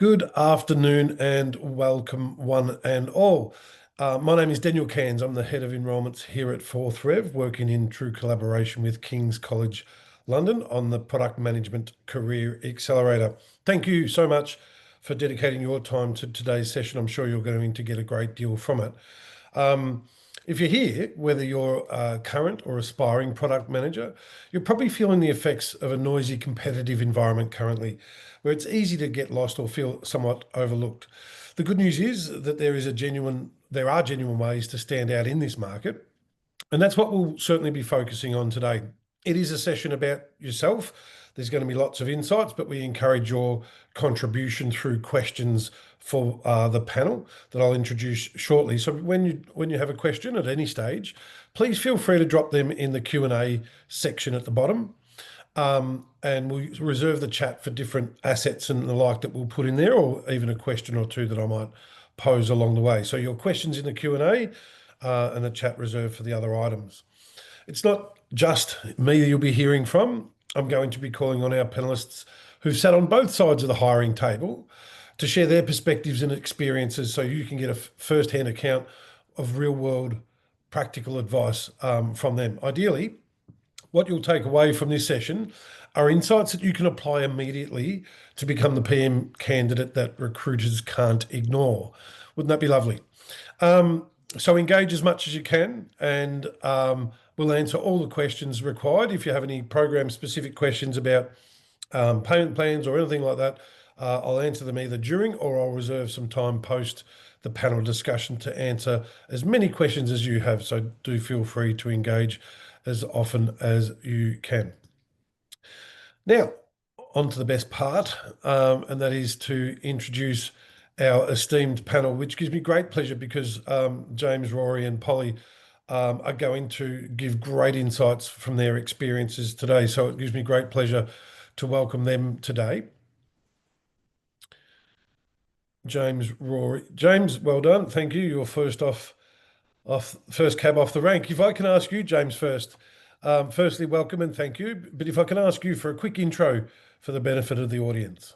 Good afternoon and welcome one and all. My name is Daniel Cairns. I'm the Head of Enrolments here at Fourth Rev, working in true collaboration with King's College London on the Product Management Career Accelerator. Thank you so much for dedicating your time to today's session. I'm sure you're going to get a great deal from it. If you're here, whether you're a current or aspiring product manager, you're probably feeling the effects of a noisy competitive environment currently, where it's easy to get lost or feel somewhat overlooked. The good news is that there are genuine ways to stand out in this market, and that's what we'll certainly be focusing on today. It is a session about yourself. There's going to be lots of insights, but we encourage your contribution through questions for the panel that I'll introduce shortly. So when you have a question at any stage, please feel free to drop them in the Q&A section at the bottom. And we'll reserve the chat for different assets and the like that we'll put in there, or even a question or two that I might pose along the way. So your questions in the Q&A and the chat reserved for the other items. It's not just me that you'll be hearing from. I'm going to be calling on our panelists who've sat on both sides of the hiring table to share their perspectives and experiences so you can get a first-hand account of real-world practical advice from them. Ideally, what you'll take away from this session are insights that you can apply immediately to become the PM candidate that recruiters can't ignore. Wouldn't that be lovely? So engage as much as you can, and we'll answer all the questions required. If you have any program-specific questions about payment plans or anything like that, I'll answer them either during or I'll reserve some time post the panel discussion to answer as many questions as you have. So do feel free to engage as often as you can. Now, on to the best part, and that is to introduce our esteemed panel, which gives me great pleasure because James, Rory and Polly are going to give great insights from their experiences today. So it gives me great pleasure to welcome them today. James, Rory. James, well done. Thank you. You're first cab off the rank. If I can ask you, James, first, firstly, welcome and thank you. But if I can ask you for a quick intro for the benefit of the audience.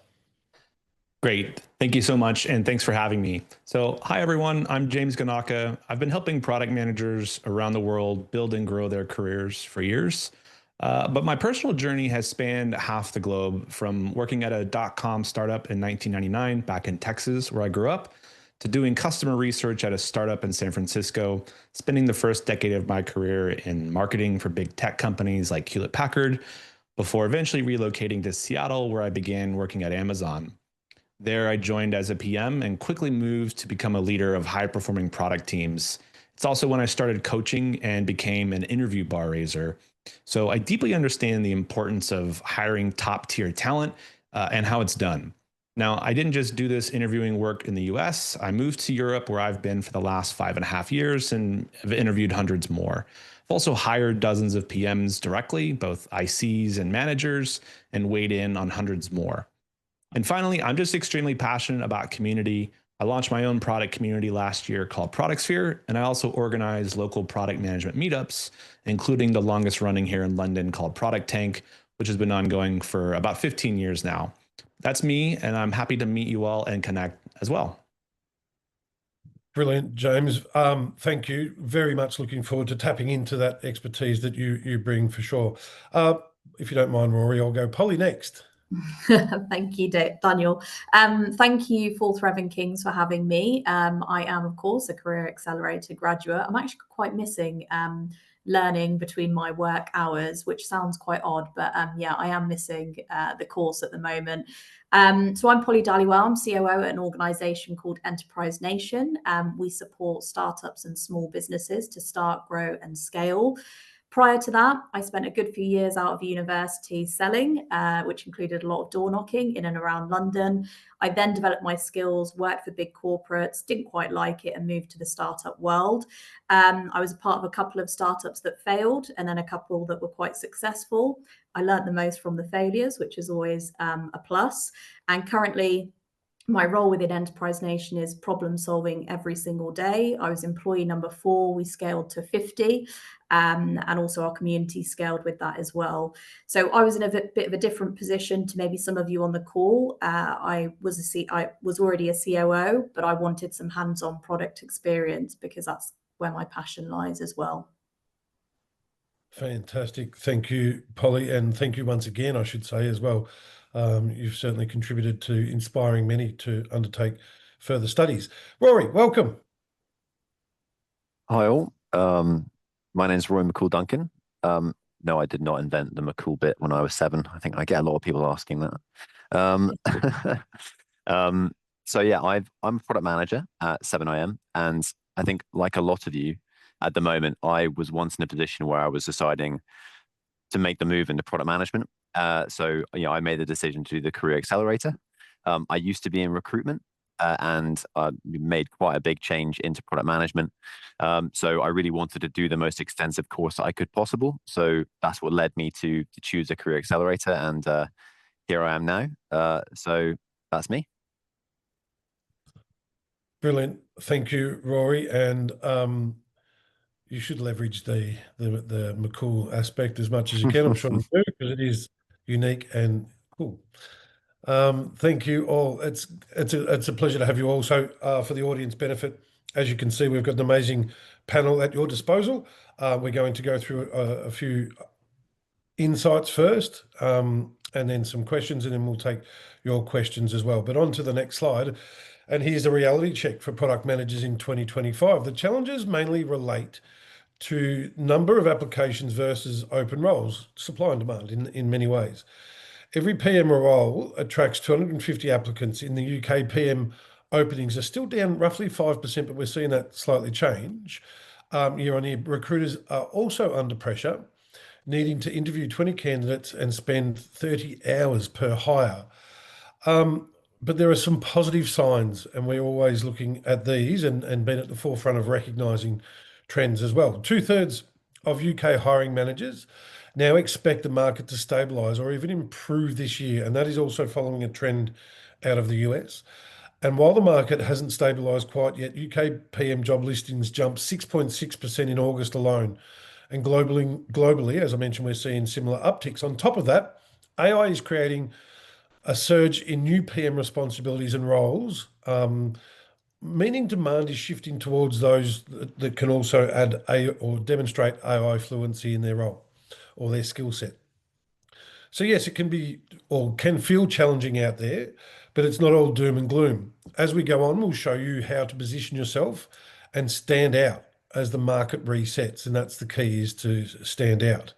Great. Thank you so much. And thanks for having me. So hi, everyone. I'm James Ganaka. I've been helping product managers around the world build and grow their careers for years. But my personal journey has spanned half the globe, from working at a .com startup in 1999 back in Texas, where I grew up, to doing customer research at a startup in San Francisco, spending the first decade of my career in marketing for big tech companies like Hewlett-Packard, before eventually relocating to Seattle, where I began working at Amazon. There, I joined as a PM and quickly moved to become a leader of high-performing product teams. It's also when I started coaching and became an interview bar raiser. So I deeply understand the importance of hiring top-tier talent and how it's done. Now, I didn't just do this interviewing work in the US. I moved to Europe, where I've been for the last 5.5 years and have interviewed hundreds more. I've also hired dozens of PMs directly, both ICs and managers, and weighed in on hundreds more. And finally, I'm just extremely passionate about community. I launched my own product community last year called Product Sphere, and I also organize local product management meetups, including the longest running here in London called Product Tank, which has been ongoing for about 15 years now. That's me, and I'm happy to meet you all and connect as well. Brilliant, James. Thank you. Very much looking forward to tapping into that expertise that you bring for sure. If you don't mind, Rory, I'll go Polly next. Thank you, Daniel. Thank you, Fourth Rev and Kings, for having me. I am, of course, a Career Accelerator graduate. I'm actually quite missing learning between my work hours, which sounds quite odd, but yeah, I am missing the course at the moment. So I'm Polly Dhaliwal. I'm COO at an organisation called Enterprise Nation. We support startups and small businesses to start, grow and scale. Prior to that, I spent a good few years out of university selling, which included a lot of door knocking in and around London. I then developed my skills, worked for big corporates, didn't quite like it, and moved to the startup world. I was a part of a couple of startups that failed and then a couple that were quite successful. I learned the most from the failures, which is always a plus. And currently, My role within Enterprise Nation is problem solving every single day. I was employee number 4. We scaled to 50, and also our community scaled with that as well. So I was in a bit of a different position to maybe some of you on the call. I was already a COO, but I wanted some hands-on product experience because that's where my passion lies as well. Fantastic. Thank you, Polly, and thank you once again, I should say as well. You've certainly contributed to inspiring many to undertake further studies. Rory, welcome. Hi all. My name's Roy McCall-Duncan. No, I did not invent the McCall bit when I was 7. I think I get a lot of people asking that. So yeah, I'm a product manager at 7IM, and I think like a lot of you at the moment, I was once in a position where I was deciding to make the move into product management. So I made the decision to do the Career Accelerator. I used to be in recruitment, and made quite a big change into product management. So I really wanted to do the most extensive course that I could possible. So that's what led me to choose a Career Accelerator, and here I am now. So that's me. Brilliant. Thank you, Rory. And you should leverage the McCall aspect as much as you can. I'm sure you do, because it is unique and cool. Thank you all. It's a pleasure to have you all. So for the audience benefit, as you can see, we've got an amazing panel at your disposal. We're going to go through a few insights first, and then some questions, and then we'll take your questions as well. But on to the next slide. And here's a reality check for product managers in 2025. The challenges mainly relate to number of applications versus open roles, supply and demand in many ways. Every PM role attracts 250 applicants. In the UK, PM openings are still down roughly 5%, but we're seeing that slightly change year on year. Recruiters are also under pressure, needing to interview 20 candidates and spend 30 hours per hire. But there are some positive signs, and we're always looking at these and been at the forefront of recognising trends as well. 2/3 of UK hiring managers now expect the market to stabilise or even improve this year, and that is also following a trend out of the US. And while the market hasn't stabilised quite yet, UK PM job listings jumped 6.6% in August alone. And globally, as I mentioned, we're seeing similar upticks. On top of that, AI is creating a surge in new PM responsibilities and roles, meaning demand is shifting towards those that can also add or demonstrate AI fluency in their role or their skill set. So yes, it can be or can feel challenging out there, but it's not all doom and gloom. As we go on, we'll show you how to position yourself and stand out as the market resets, and that's the key, is to stand out.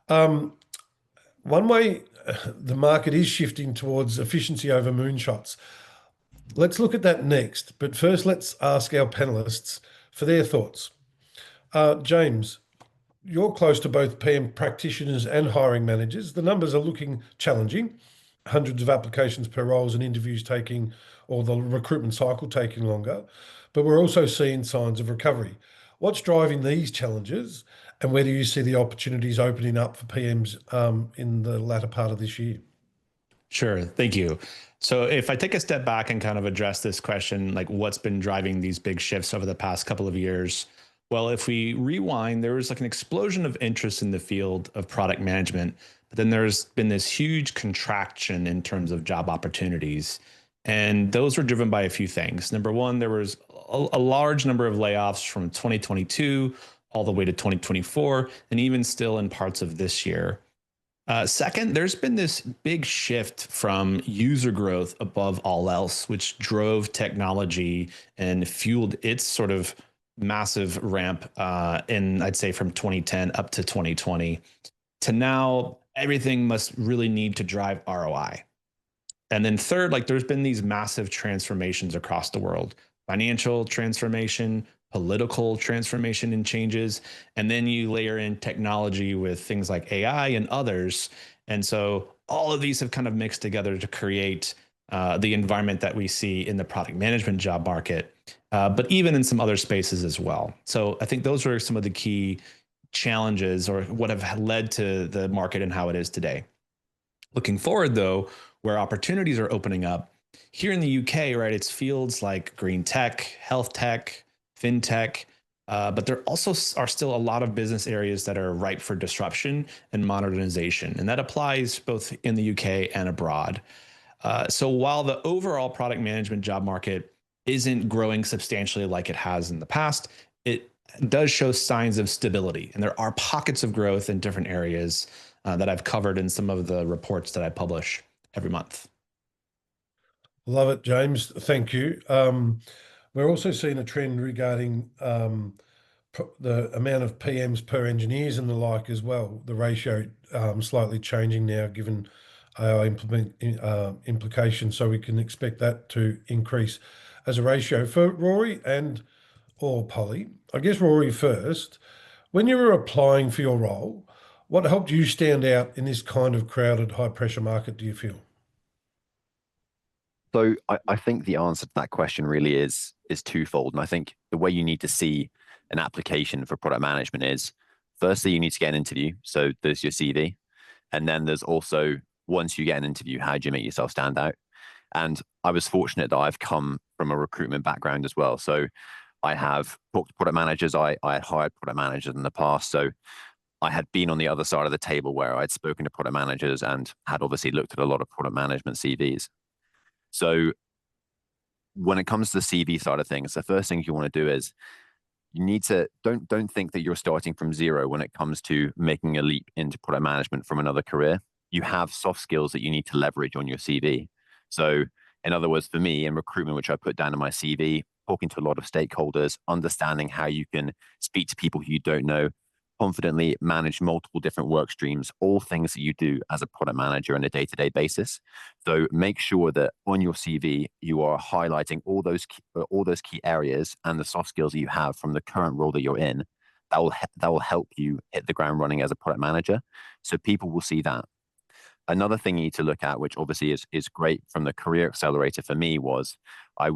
One way the market is shifting towards efficiency over moonshots. Let's look at that next, but first let's ask our panelists for their thoughts. James, you're close to both PM practitioners and hiring managers. The numbers are looking challenging. Hundreds of applications per roles and interviews taking, or the recruitment cycle taking longer, but we're also seeing signs of recovery. What's driving these challenges, and where do you see the opportunities opening up for PMs in the latter part of this year? Sure. Thank you. So if I take a step back and kind of address this question, like what's been driving these big shifts over the past couple of years? Well, if we rewind, there was like an explosion of interest in the field of product management, but then there's been this huge contraction in terms of job opportunities. And those were driven by a few things. Number one, there was a large number of layoffs from 2022 all the way to 2024, and even still in parts of this year. Second, there's been this big shift from user growth above all else, which drove technology and fueled its sort of massive ramp I'd say from 2010 up to 2020 to now. Everything must really need to drive ROI. And then third, like there's been these massive transformations across the world, financial transformation, political transformation and changes. And then you layer in technology with things like AI and others. And so all of these have kind of mixed together to create the environment that we see in the product management job market, but even in some other spaces as well. So I think those are some of the key challenges or what have led to the market and how it is today. Looking forward, though, where opportunities are opening up, Here in the UK, right, it's fields like green tech, health tech, fintech, but there also are still a lot of business areas that are ripe for disruption and modernization. And that applies both in the UK and abroad. So while the overall product management job market isn't growing substantially like it has in the past, it does show signs of stability. And there are pockets of growth in different areas that I've covered in some of the reports that I publish every month. Love it, James. Thank you. We're also seeing a trend regarding the amount of PMs per engineers and the like as well. The ratio slightly changing now, given AI implications. So we can expect that to increase as a ratio. For Rory or Polly, I guess Rory first. When you were applying for your role, what helped you stand out in this kind of crowded, high pressure market, do you feel? So I think the answer to that question really is twofold. And I think the way you need to see an application for product management is, firstly, you need to get an interview. So there's your CV. And then there's also, once you get an interview, how do you make yourself stand out? And I was fortunate that I've come from a recruitment background as well. So I have talked to product managers. I had hired product managers in the past. So I had been on the other side of the table where I'd spoken to product managers and had obviously looked at a lot of product management CVs. So when it comes to the CV side of things, the first thing you want to do is you need to don't think that you're starting from zero when it comes to making a leap into product management from another career. You have soft skills that you need to leverage on your CV. So in other words, for me in recruitment, which I put down in my CV, talking to a lot of stakeholders, understanding how you can speak to people who you don't know, confidently manage multiple different work streams, all things that you do as a product manager on a day-to-day basis. So make sure that on your CV, you are highlighting all those key areas and the soft skills that you have from the current role that you're in. That will help you hit the ground running as a product manager. So people will see that. Another thing you need to look at, which obviously is great from the Career Accelerator for me, was a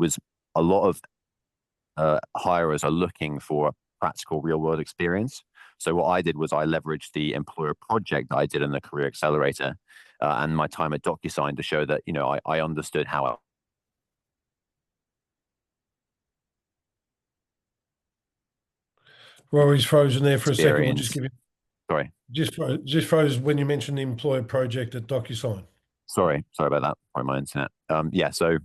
lot of hirers are looking for practical real world experience. So what I did was I leveraged the employer project that I did in the Career Accelerator and my time at DocuSign to show that, I understood how. Rory's frozen there for a second. We'll just Experience. give you Sorry. just froze when you mentioned the employer project at DocuSign. Sorry about that. Probably my internet. So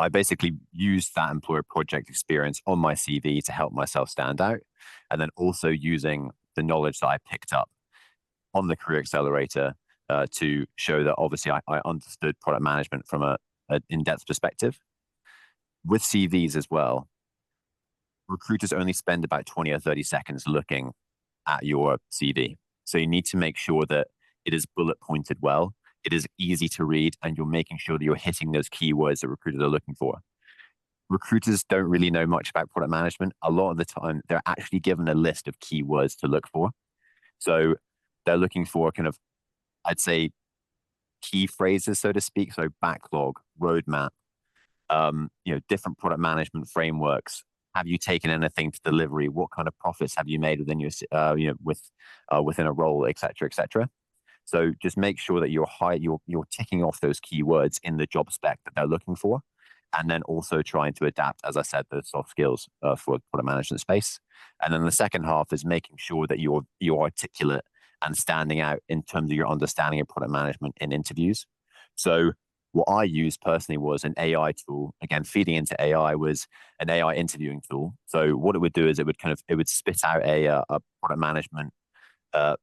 I basically used that employer project experience on my CV to help myself stand out. And then also using the knowledge that I picked up on the Career Accelerator to show that obviously I understood product management from an in-depth perspective. With CVs as well, recruiters only spend about 20 or 30 seconds looking at your CV. So you need to make sure that it is bullet pointed well, it is easy to read, and you're making sure that you're hitting those keywords that recruiters are looking for. Recruiters don't really know much about product management. A lot of the time, they're actually given a list of keywords to look for. So they're looking for kind of, I'd say, key phrases, so to speak. So backlog, roadmap, different product management frameworks. Have you taken anything to delivery? What kind of profits have you made within within a role, et cetera, et cetera. So just make sure that you're ticking off those keywords in the job spec that they're looking for, and then also trying to adapt, as I said, those soft skills for the product management space. And then the second half is making sure that you're articulate and standing out in terms of your understanding of product management in interviews. So what I used personally was an AI tool. Again, feeding into AI was an AI interviewing tool. So what it would do is it would spit out a product management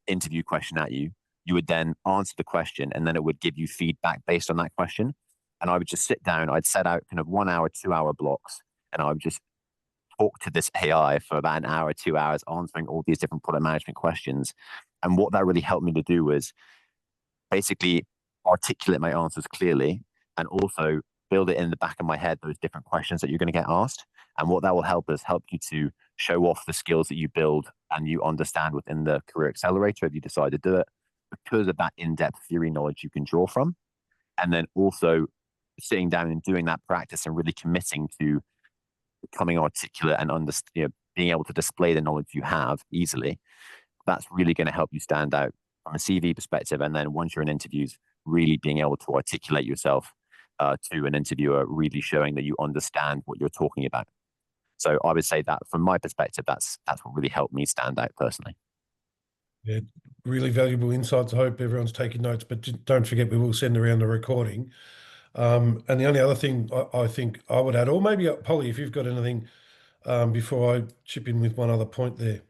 interview question at you. You would then answer the question, and then it would give you feedback based on that question. And I would just sit down. I'd set out kind of 1 hour, 2 hour blocks, and I would just talk to this AI for about an hour, 2 hours, answering all these different product management questions. And what that really helped me to do was basically articulate my answers clearly, and also build it in the back of my head, those different questions that you're going to get asked. And what that will help you to show off the skills that you build and you understand within the Career Accelerator if you decide to do it, because of that in-depth theory knowledge you can draw from. And then also sitting down and doing that practice and really committing to becoming articulate and being able to display the knowledge you have easily. That's really going to help you stand out from a CV perspective. And then once you're in interviews, really being able to articulate yourself to an interviewer, really showing that you understand what you're talking about. So I would say that from my perspective, that's what really helped me stand out personally. Yeah, really valuable insights. I hope everyone's taking notes, but don't forget we will send around the recording. And the only other thing I think I would add, or maybe Polly, if you've got anything before I chip in with one other point there.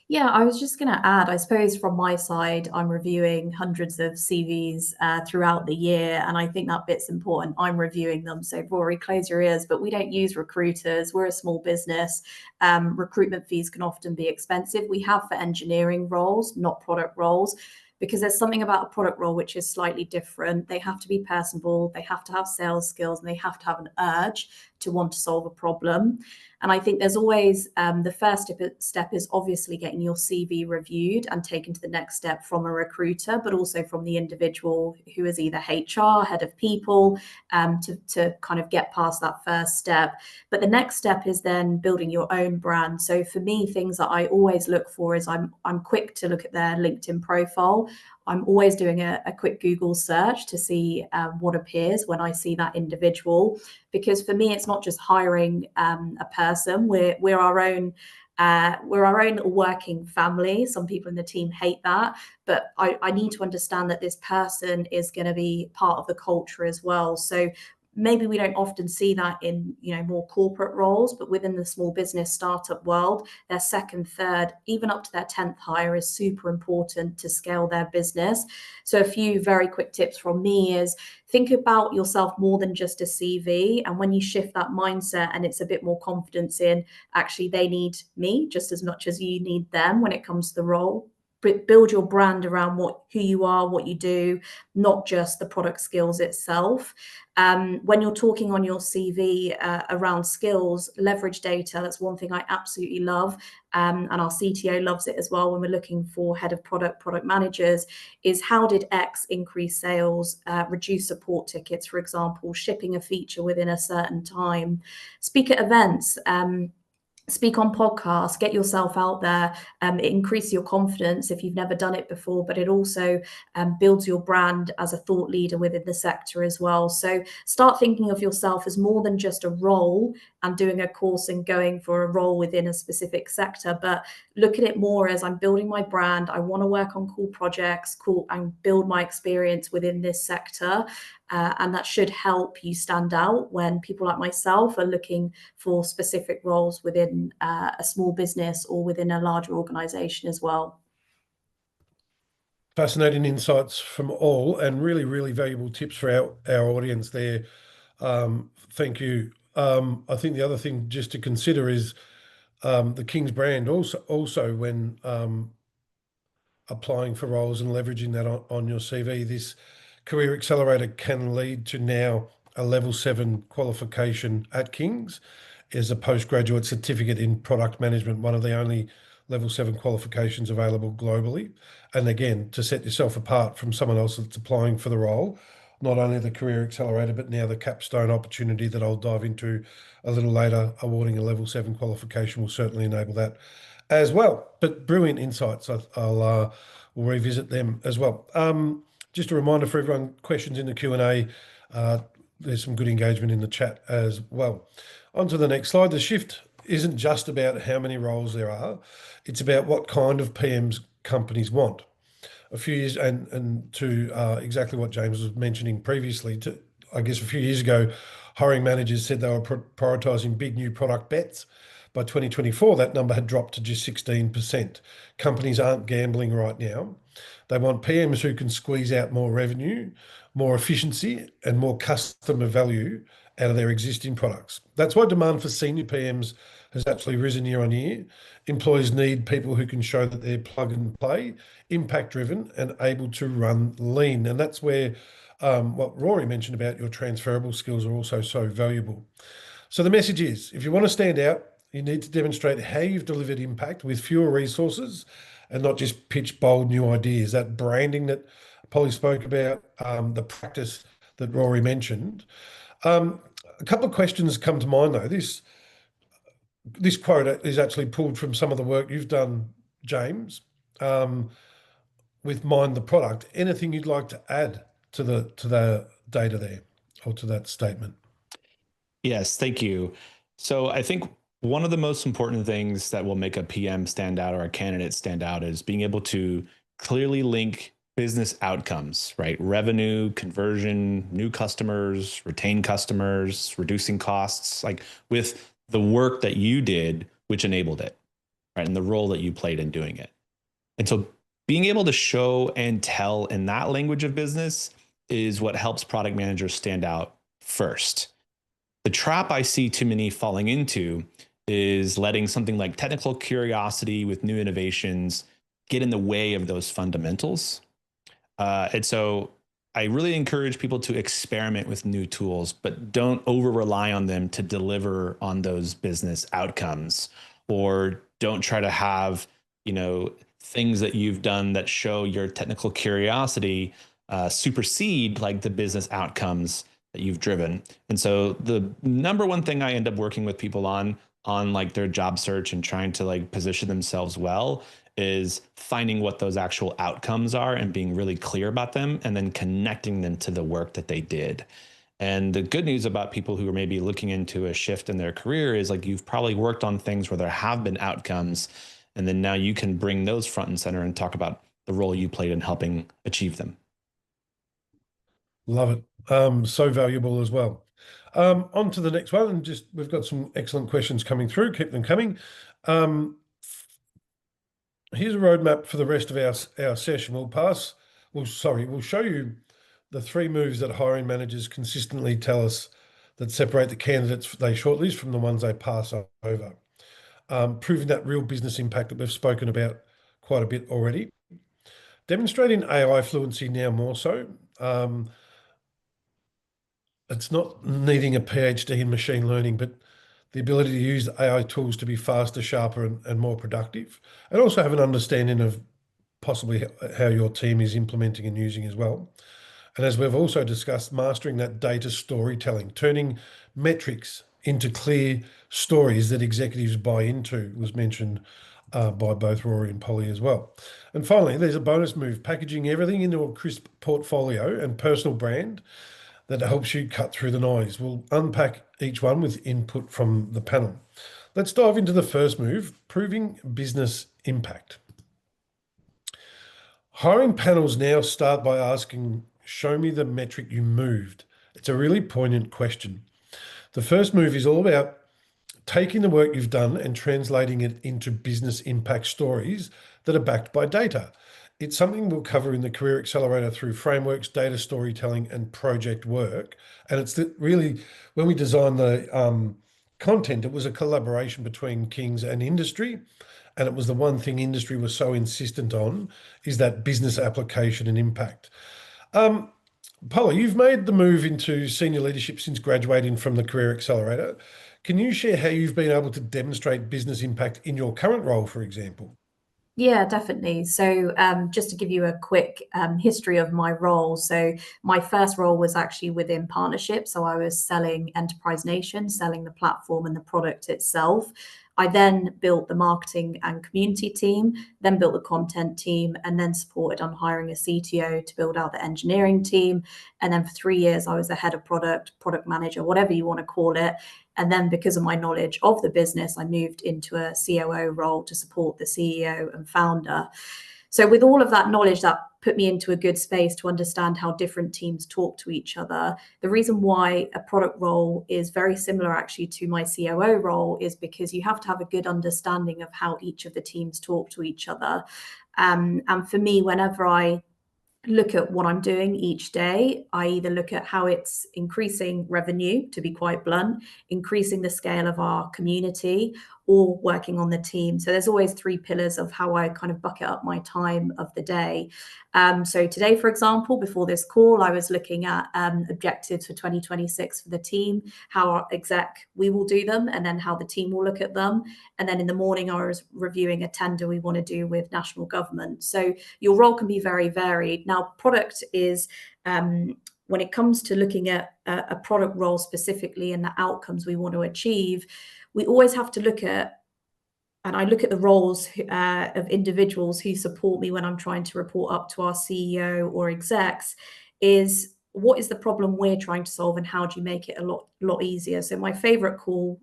Yeah, I was just going to add, I suppose from my side, I'm reviewing hundreds of CVs throughout the year, and I think that bit's important. I'm reviewing them. So, Rory, close your ears, but we don't use recruiters. We're a small business. Recruitment fees can often be expensive. We have for engineering roles, not product roles, because there's something about a product role which is slightly different. They have to be personable, they have to have sales skills, and they have to have an urge to want to solve a problem. And I think there's always the first step is obviously getting your CV reviewed and taken to the next step from a recruiter, but also from the individual who is either HR, head of people, to kind of get past that first step. But the next step is then building your own brand. So for me, things that I always look for is I'm quick to look at their LinkedIn profile. I'm always doing a quick Google search to see what appears when I see that individual, because for me, it's not just hiring a person. We're our own. We're our own little working family. Some people in the team hate that, but I need to understand that this person is going to be part of the culture as well. So maybe we don't often see that in more corporate roles, but within the small business startup world, their second, third, even up to their 10th hire is super important to scale their business. So a few very quick tips from me is think about yourself more than just a CV. And when you shift that mindset and it's a bit more confidence in actually they need me just as much as you need them when it comes to the role, build your brand around who you are, what you do, not just the product skills itself. When you're talking on your CV around skills, leverage data. That's one thing I absolutely love. And our CTO loves it as well when we're looking for head of product managers, is how did X increase sales, reduce support tickets, for example, shipping a feature within a certain time, speak at events, speak on podcasts, get yourself out there. It increases your confidence if you've never done it before, but it also builds your brand as a thought leader within the sector as well. So start thinking of yourself as more than just a role and doing a course and going for a role within a specific sector, but look at it more as I'm building my brand. I want to work on cool projects, and build my experience within this sector. And that should help you stand out when people like myself are looking for specific roles within a small business or within a larger organization as well. Fascinating insights from all, and really, really valuable tips for our audience there. Thank you. I think the other thing just to consider is the King's brand also when applying for roles and leveraging that on your CV. This Career Accelerator can lead to now a level 7 qualification at King's as a postgraduate certificate in product management, one of the only level 7 qualifications available globally. And again, to set yourself apart from someone else that's applying for the role, not only the Career Accelerator, but now the capstone opportunity that I'll dive into a little later, awarding a level 7 qualification will certainly enable that as well. But brilliant insights. We'll revisit them as well. Just a reminder for everyone, questions in the Q&A. There's some good engagement in the chat as well. On to the next slide. The shift isn't just about how many roles there are. It's about what kind of PMs companies want. A few years, and to exactly what James was mentioning previously, I guess a few years ago, hiring managers said they were prioritizing big new product bets. By 2024, that number had dropped to just 16%. Companies aren't gambling right now. They want PMs who can squeeze out more revenue, more efficiency, and more customer value out of their existing products. That's why demand for senior PMs has actually risen year on year. Employees need people who can show that they're plug and play, impact driven, and able to run lean. And that's where what Rory mentioned about your transferable skills are also so valuable. So the message is, if you want to stand out, you need to demonstrate how you've delivered impact with fewer resources and not just pitch bold new ideas. That branding that Polly spoke about, the practice that Rory mentioned. A couple of questions come to mind though. This quote is actually pulled from some of the work you've done, James, with Mind the Product. Anything you'd like to add to the data there? or to that statement? Yes, thank you. So I think one of the most important things that will make a PM stand out or a candidate stand out is being able to clearly link business outcomes, right? Revenue, conversion, new customers, retain customers, reducing costs, like with the work that you did, which enabled it, right? And the role that you played in doing it. And so being able to show and tell in that language of business is what helps product managers stand out first. The trap I see too many falling into is letting something like technical curiosity with new innovations get in the way of those fundamentals. And so I really encourage people to experiment with new tools, but don't over rely on them to deliver on those business outcomes, or don't try to have, things that you've done that show your technical curiosity supersede like the business outcomes that you've driven. And so the number one thing I end up working with people on like their job search and trying to like position themselves well is finding what those actual outcomes are and being really clear about them, and then connecting them to the work that they did. And the good news about people who are maybe looking into a shift in their career is like you've probably worked on things where there have been outcomes, and then now you can bring those front and center and talk about the role you played in helping achieve them. Love it. So valuable as well. On to the next one, and just we've got some excellent questions coming through. Keep them coming. Here's a roadmap for the rest of our session. We'll show you the 3 moves that hiring managers consistently tell us that separate the candidates they shortlist from the ones they pass over. Proving that real business impact that we've spoken about quite a bit already. Demonstrating AI fluency now more so. It's not needing a PhD in machine learning, but the ability to use AI tools to be faster, sharper, and more productive, and also have an understanding of possibly how your team is implementing and using as well. And as we've also discussed, mastering that data storytelling, turning metrics into clear stories that executives buy into, was mentioned by both Rory and Polly as well. And finally, there's a bonus move, packaging everything into a crisp portfolio and personal brand that helps you cut through the noise. We'll unpack each one with input from the panel. Let's dive into the first move, proving business impact. Hiring panels now start by asking, show me the metric you moved. It's a really poignant question. The first move is all about taking the work you've done and translating it into business impact stories that are backed by data. It's something we'll cover in the Career Accelerator through frameworks, data storytelling, and project work. And it's really, when we designed the content, it was a collaboration between Kings and industry. And it was the one thing industry was so insistent on, is that business application and impact. Paula, you've made the move into senior leadership since graduating from the Career Accelerator. Can you share how you've been able to demonstrate business impact in your current role, for example? Yeah, definitely. So just to give you a quick history of my role. So my first role was actually within partnership. So I was selling Enterprise Nation, selling the platform and the product itself. I then built the marketing and community team, then built the content team, and then supported on hiring a CTO to build out the engineering team. And then for 3 years, I was the head of product manager, whatever you want to call it. And then because of my knowledge of the business, I moved into a COO role to support the CEO and founder. So with all of that knowledge, that put me into a good space to understand how different teams talk to each other. The reason why a product role is very similar actually to my COO role is because you have to have a good understanding of how each of the teams talk to each other. And for me, whenever I look at what I'm doing each day, I either look at how it's increasing revenue, to be quite blunt, increasing the scale of our community, or working on the team. So there's always 3 pillars of how I kind of bucket up my time of the day. So today, for example, before this call, I was looking at objectives for 2026 for the team, how our exec, we will do them, and then how the team will look at them. And then in the morning, I was reviewing a tender we want to do with national government. So your role can be very varied. Now, product is, when it comes to looking at a product role specifically and the outcomes we want to achieve, we always have to look at, and I look at the roles of individuals who support me when I'm trying to report up to our CEO or execs, is what is the problem we're trying to solve, and how do you make it a lot easier? So my favorite call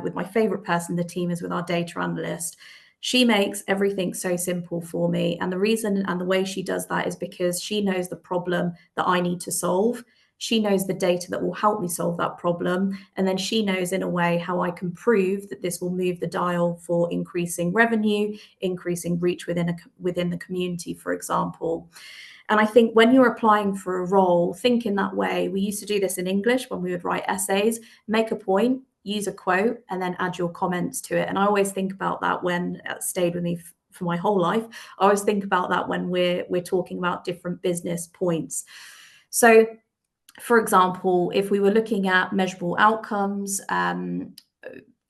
with my favorite person in the team is with our data analyst. She makes everything so simple for me. And the reason and the way she does that is because she knows the problem that I need to solve. She knows the data that will help me solve that problem. And then she knows in a way how I can prove that this will move the dial for increasing revenue, increasing reach within the community, for example. And I think when you're applying for a role, think in that way. We used to do this in English when we would write essays, make a point, use a quote, and then add your comments to it. And I always think about that when it stayed with me for my whole life. I always think about that when we're talking about different business points. So, for example, if we were looking at measurable outcomes,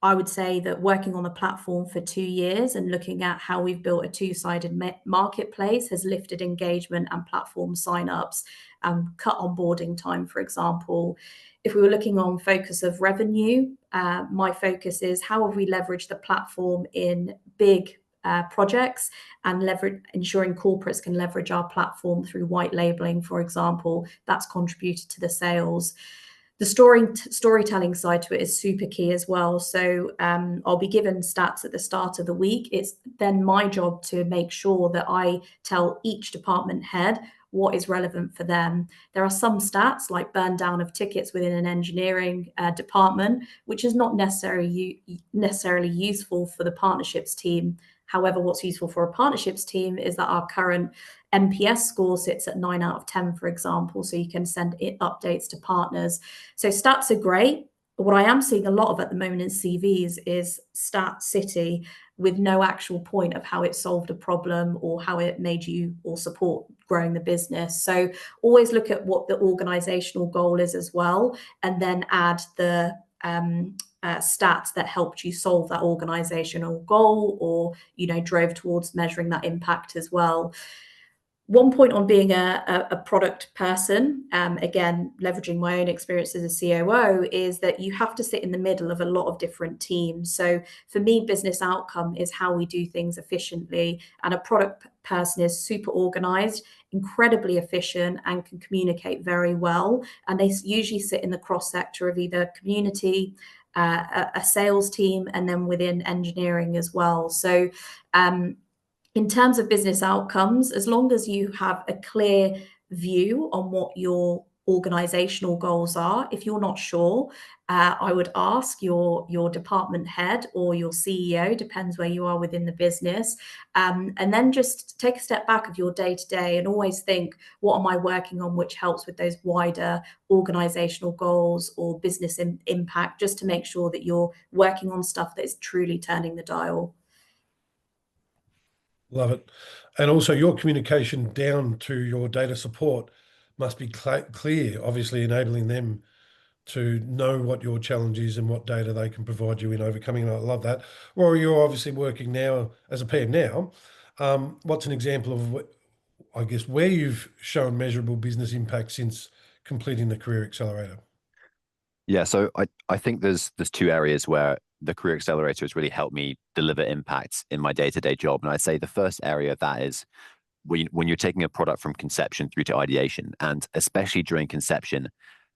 I would say that working on the platform for 2 years and looking at how we've built a two-sided marketplace has lifted engagement and platform signups and cut onboarding time, for example. If we were looking on focus of revenue, my focus is how have we leveraged the platform in big projects and ensuring corporates can leverage our platform through white labeling, for example. That's contributed to the sales. The storytelling side to it is super key as well. So I'll be given stats at the start of the week. It's then my job to make sure that I tell each department head what is relevant for them. There are some stats like burn down of tickets within an engineering department, which is not necessarily useful for the partnerships team. However, what's useful for a partnerships team is that our current NPS score sits at 9 out of 10, for example, so you can send updates to partners. So stats are great. What I am seeing a lot of at the moment in CVs is Stat City with no actual point of how it solved a problem or how it made you or support growing the business. So always look at what the organizational goal is as well, and then add the stats that helped you solve that organizational goal or, drove towards measuring that impact as well. One point on being a product person, again, leveraging my own experience as a COO, is that you have to sit in the middle of a lot of different teams. So for me, business outcome is how we do things efficiently. And a product person is super organized, incredibly efficient, and can communicate very well. And they usually sit in the cross sector of either community, a sales team, and then within engineering as well. So in terms of business outcomes, as long as you have a clear view on what your organizational goals are, if you're not sure, I would ask your department head or your CEO, depends where you are within the business, and then just take a step back of your day-to-day and always think, what am I working on which helps with those wider organizational goals or business impact, just to make sure that you're working on stuff that is truly turning the dial. Love it. And also your communication down to your data support must be clear, obviously enabling them to know what your challenge is and what data they can provide you in overcoming. And I love that. Well, you're obviously working now as a PM now. What's an example of, I guess, where you've shown measurable business impact since completing the Career Accelerator? Yeah, so I think there's 2 areas where the Career Accelerator has really helped me deliver impact in my day-to-day job. And I'd say the first area of that is when you're taking a product from conception through to ideation, and especially during conception,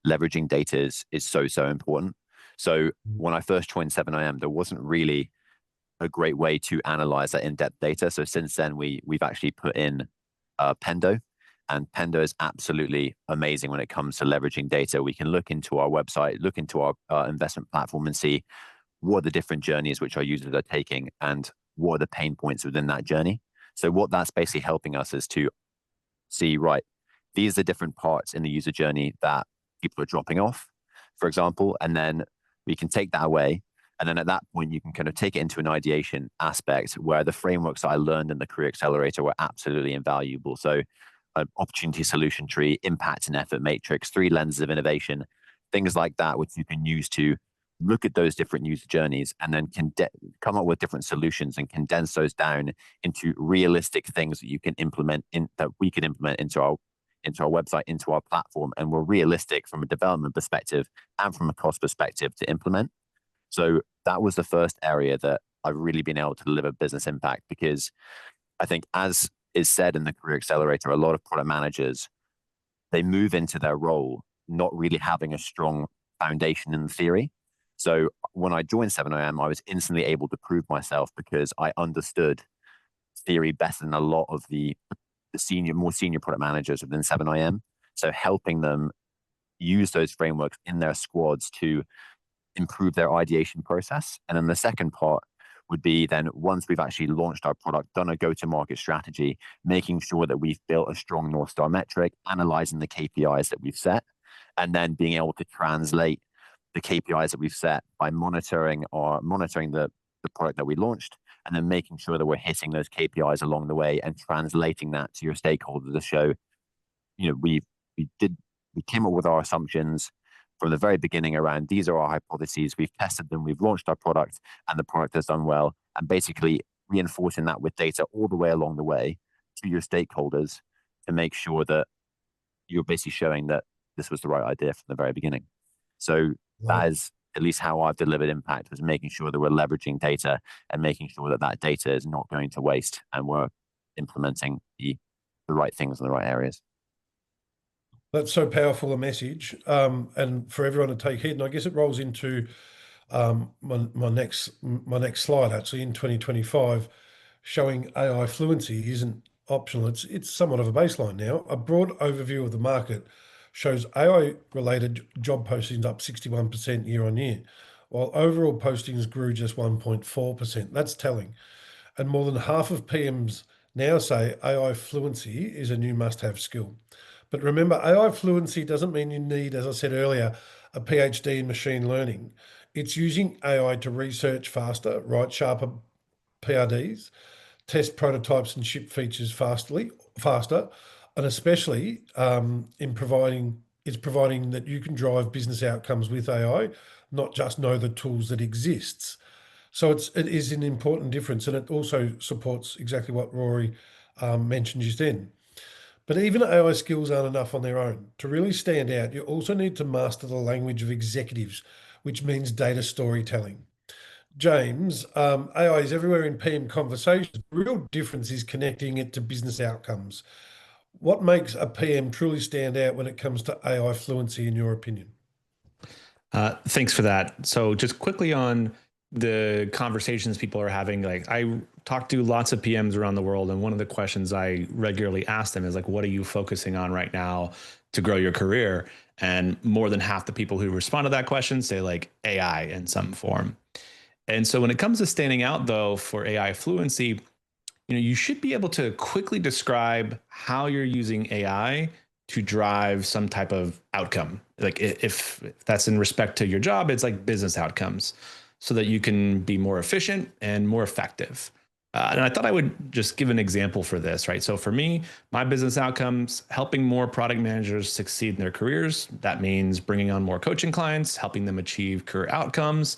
leveraging data is so important. So when I first joined 7IM, there wasn't really a great way to analyze that in-depth data. So since then, we've actually put in Pendo. And Pendo is absolutely amazing when it comes to leveraging data. We can look into our website, look into our investment platform and see what are the different journeys which our users are taking and what are the pain points within that journey. So what that's basically helping us is to see, right, these are the different parts in the user journey that people are dropping off, for example, and then we can take that away. And then at that point, you can kind of take it into an ideation aspect where the frameworks that I learned in the Career Accelerator were absolutely invaluable. So opportunity solution tree, impact and effort matrix, 3 lenses of innovation, things like that, which you can use to look at those different user journeys and then come up with different solutions and condense those down into realistic things that you can implement that we can implement into our website, into our platform, and we're realistic from a development perspective and from a cost perspective to implement. So that was the first area that I've really been able to deliver business impact, because I think, as is said in the Career Accelerator, a lot of product managers they move into their role not really having a strong foundation in the theory. So when I joined 7am, I was instantly able to prove myself because I understood theory better than a lot of the more senior product managers within 7am. So helping them use those frameworks in their squads to improve their ideation process. And then the second part would be then once we've actually launched our product, done a go-to-market strategy, making sure that we've built a strong North Star metric, analyzing the KPIs that we've set, and then being able to translate the KPIs that we've set by monitoring the product that we launched, and then making sure that we're hitting those KPIs along the way and translating that to your stakeholders to show, we came up with our assumptions from the very beginning around these are our hypotheses. We've tested them, we've launched our product, and the product has done well. And basically reinforcing that with data all the way along the way to your stakeholders to make sure that you're basically showing that this was the right idea from the very beginning. So that is at least how I've delivered impact, was making sure that we're leveraging data and making sure that that data is not going to waste and we're implementing the right things in the right areas. That's so powerful a message, and for everyone to take heed. And I guess it rolls into my next slide, actually, in 2025, showing AI fluency isn't optional. It's somewhat of a baseline now. A broad overview of the market shows AI-related job postings up 61% year on year, while overall postings grew just 1.4%. That's telling. And more than half of PMs now say AI fluency is a new must-have skill. But remember, AI fluency doesn't mean you need, as I said earlier, a PhD in machine learning. It's using AI to research faster, write sharper PRDs, test prototypes and ship features faster, and especially in providing that you can drive business outcomes with AI, not just know the tools that exists. So it is an important difference, and it also supports exactly what Rory mentioned just then. But even AI skills aren't enough on their own. To really stand out, you also need to master the language of executives, which means data storytelling. James, AI is everywhere in PM conversations. The real difference is connecting it to business outcomes. What makes a PM truly stand out when it comes to AI fluency, in your opinion? Thanks for that. So just quickly on the conversations people are having, like I talk to lots of PMs around the world, and one of the questions I regularly ask them is like, what are you focusing on right now to grow your career? And more than half the people who respond to that question say like AI in some form. And so when it comes to standing out though for AI fluency, you should be able to quickly describe how you're using AI to drive some type of outcome. Like if that's in respect to your job, it's like business outcomes, so that you can be more efficient and more effective. And I thought I would just give an example for this, right? So for me, my business outcomes, helping more product managers succeed in their careers. That means bringing on more coaching clients, helping them achieve career outcomes.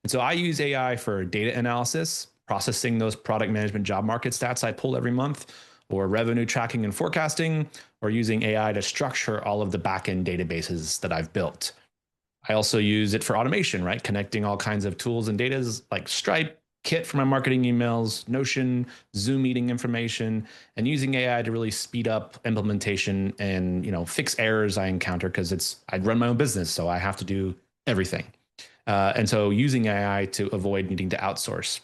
And so I use AI for data analysis, processing those product management job market stats I pull every month, or revenue tracking and forecasting, or using AI to structure all of the backend databases that I've built. I also use it for automation, right? Connecting all kinds of tools and data like Stripe, Kit for my marketing emails, Notion, Zoom meeting information, and using AI to really speed up implementation and fix errors I encounter, because I'd run my own business, so I have to do everything. And so using AI to avoid needing to outsource.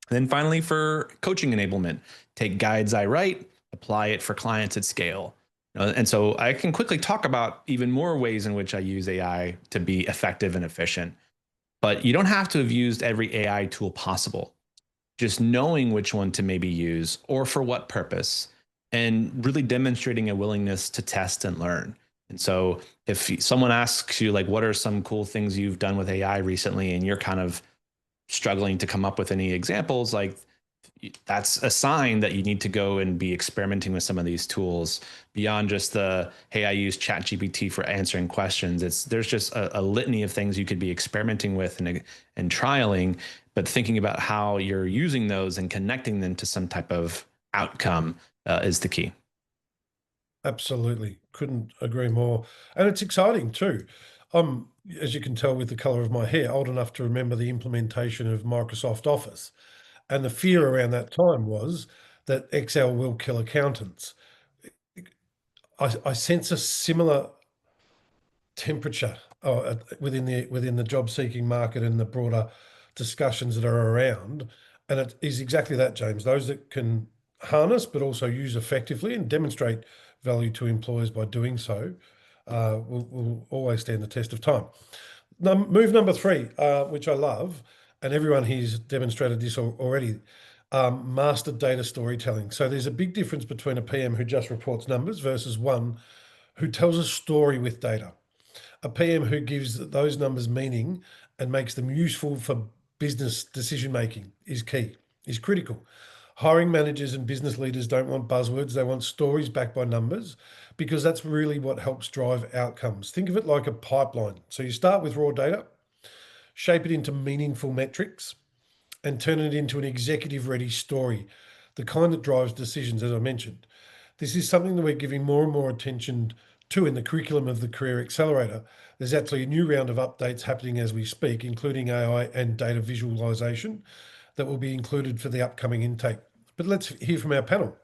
And then finally, for coaching enablement, take guides I write, apply it for clients at scale. And so I can quickly talk about even more ways in which I use AI to be effective and efficient. But you don't have to have used every AI tool possible. Just knowing which one to maybe use or for what purpose, and really demonstrating a willingness to test and learn. And so if someone asks you, like, what are some cool things you've done with AI recently, and you're kind of struggling to come up with any examples, like that's a sign that you need to go and be experimenting with some of these tools beyond just hey, I use ChatGPT for answering questions. There's just a litany of things you could be experimenting with and trialing, but thinking about how you're using those and connecting them to some type of outcome is the key. Absolutely. Couldn't agree more. And it's exciting too. As you can tell with the color of my hair, old enough to remember the implementation of Microsoft Office. And the fear around that time was that Excel will kill accountants. I sense a similar temperature within the job seeking market and the broader discussions that are around. And it is exactly that, James. Those that can harness but also use effectively and demonstrate value to employers by doing so will always stand the test of time. Move number 3, which I love, and everyone here's demonstrated this already, master data storytelling. So there's a big difference between a PM who just reports numbers versus one who tells a story with data. A PM who gives those numbers meaning and makes them useful for business decision making is key, is critical. Hiring managers and business leaders don't want buzzwords, they want stories backed by numbers, because that's really what helps drive outcomes. Think of it like a pipeline. So you start with raw data, shape it into meaningful metrics, and turn it into an executive ready story, the kind that drives decisions, as I mentioned. This is something that we're giving more and more attention to in the curriculum of the Career Accelerator. There's actually a new round of updates happening as we speak, including AI and data visualization that will be included for the upcoming intake. But let's hear from our panel.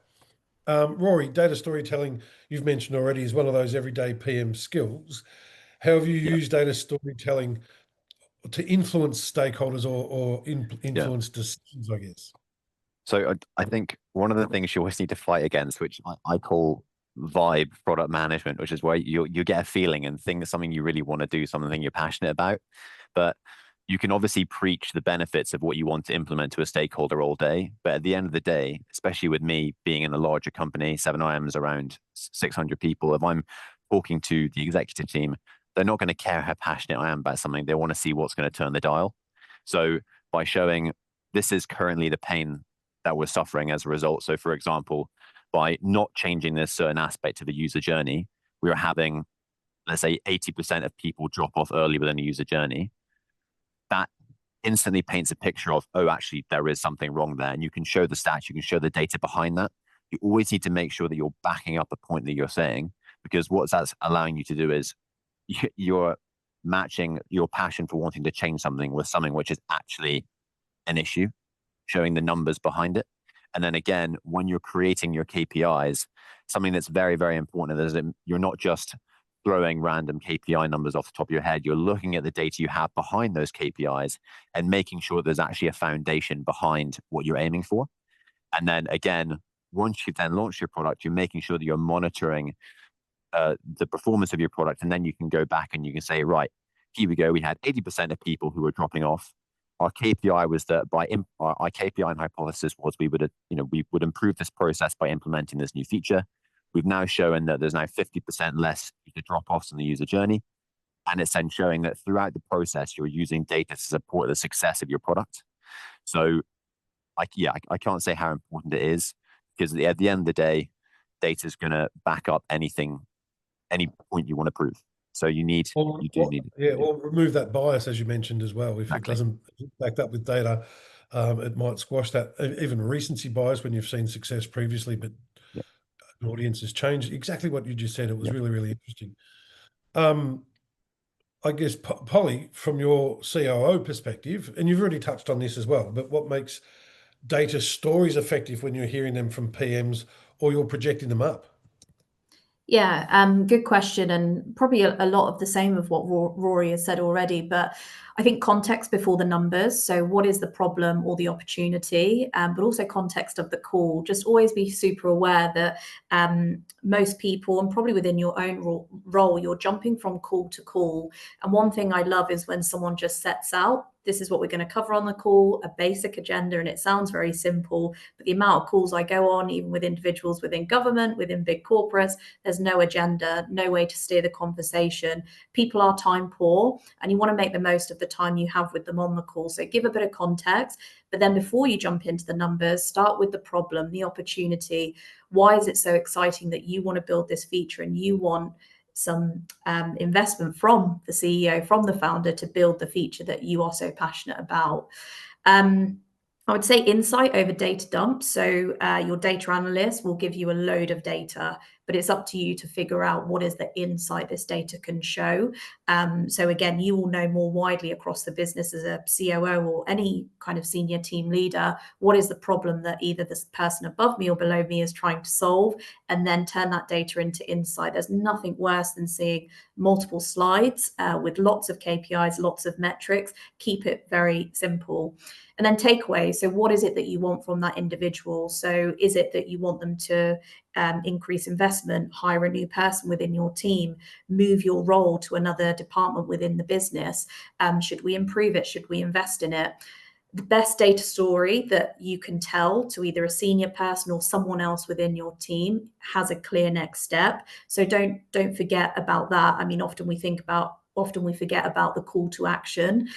Rory, data storytelling, you've mentioned already, is one of those everyday PM skills. How have you used data storytelling to influence stakeholders or influence decisions, I guess? So I think one of the things you always need to fight against, which I call vibe product management, which is where you get a feeling and think something you really want to do, something you're passionate about, but you can obviously preach the benefits of what you want to implement to a stakeholder all day. But at the end of the day, especially with me being in a larger company, 7IM is around 600 people. If I'm talking to the executive team, they're not going to care how passionate I am about something. They want to see what's going to turn the dial. So by showing this is currently the pain that we're suffering as a result. So for example, by not changing this certain aspect of the user journey, we are having, let's say, 80% of people drop off early within a user journey. That instantly paints a picture of, oh, actually, there is something wrong there. And you can show the stats, you can show the data behind that. You always need to make sure that you're backing up the point that you're saying, because what that's allowing you to do is you're matching your passion for wanting to change something with something which is actually an issue, showing the numbers behind it. And then again, when you're creating your KPIs, something that's very, very important is that you're not just throwing random KPI numbers off the top of your head. You're looking at the data you have behind those KPIs and making sure there's actually a foundation behind what you're aiming for. And then again, once you've then launched your product, you're making sure that you're monitoring the performance of your product. And then you can go back and you can say, right, here we go. We had 80% of people who were dropping off. Our KPI was that our KPI and hypothesis was we would improve this process by implementing this new feature. We've now shown that there's now 50% less drop-offs in the user journey. And it's then showing that throughout the process, you're using data to support the success of your product. So I can't say how important it is, because at the end of the day, data is going to back up any point you want to prove. So you do need. Yeah, or remove that bias, as you mentioned as well. If It doesn't backed up with data, it might squash that, even recency bias when you've seen success previously, but an audience has changed. Exactly what you just said. It was really, really interesting. I guess, Polly, from your COO perspective, and you've already touched on this as well, but what makes data stories effective when you're hearing them from PMs or you're projecting them up? Yeah, good question, and probably a lot of the same of what Rory has said already, but I think context before the numbers. So what is the problem or the opportunity, but also context of the call. Just always be super aware that most people, and probably within your own role, you're jumping from call to call. And one thing I love is when someone just sets out, this is what we're going to cover on the call, a basic agenda, and it sounds very simple, but the amount of calls I go on, even with individuals within government, within big corporates, there's no agenda, no way to steer the conversation. People are time poor, and you want to make the most of the time you have with them on the call. So give a bit of context, but then before you jump into the numbers, start with the problem, the opportunity. Why is it so exciting that you want to build this feature and you want some investment from the CEO, from the founder, to build the feature that you are so passionate about? I would say insight over data dump. So your data analyst will give you a load of data, but it's up to you to figure out what is the insight this data can show. So again, you will know more widely across the business as a COO or any kind of senior team leader, what is the problem that either this person above me or below me is trying to solve, and then turn that data into insight. There's nothing worse than seeing multiple slides with lots of KPIs, lots of metrics. Keep it very simple. And then takeaway. So what is it that you want from that individual? So is it that you want them to increase investment, hire a new person within your team, move your role to another department within the business? Should we improve it? Should we invest in it? The best data story that you can tell to either a senior person or someone else within your team has a clear next step. So don't forget about that. I mean, often we forget about the call to action.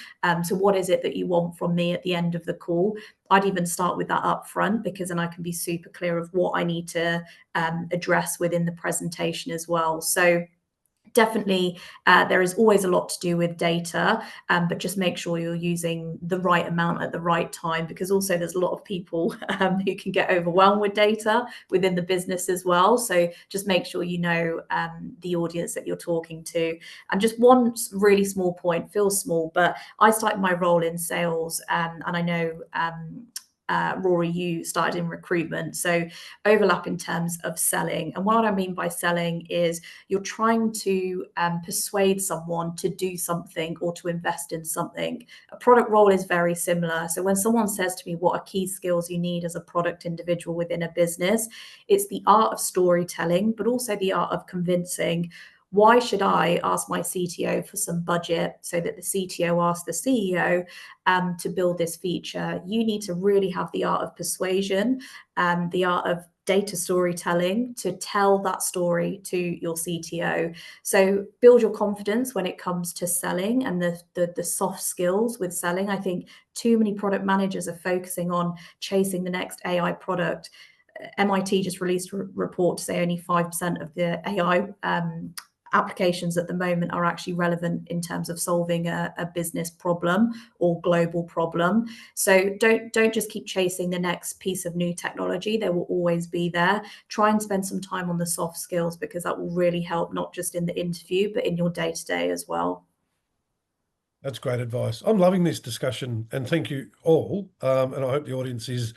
So what is it that you want from me at the end of the call? I'd even start with that up front, because then I can be super clear of what I need to address within the presentation as well. So definitely, there is always a lot to do with data, but just make sure you're using the right amount at the right time, because also there's a lot of people who can get overwhelmed with data within the business as well. So just make sure you know the audience that you're talking to. And just one really small point, feels small, but I started my role in sales, and I know Rory, you started in recruitment, so overlap in terms of selling. And what I mean by selling is you're trying to persuade someone to do something or to invest in something. A product role is very similar. So when someone says to me, what are key skills you need as a product individual within a business? It's the art of storytelling, but also the art of convincing. Why should I ask my CTO for some budget so that the CTO asks the CEO to build this feature? You need to really have the art of persuasion, the art of data storytelling to tell that story to your CTO. So build your confidence when it comes to selling and the soft skills with selling. I think too many product managers are focusing on chasing the next AI product. MIT just released a report to say only 5% of the AI applications at the moment are actually relevant in terms of solving a business problem or global problem. So don't just keep chasing the next piece of new technology. They will always be there. Try and spend some time on the soft skills, because that will really help, not just in the interview, but in your day-to-day as well. That's great advice. I'm loving this discussion, and thank you all. And I hope the audience is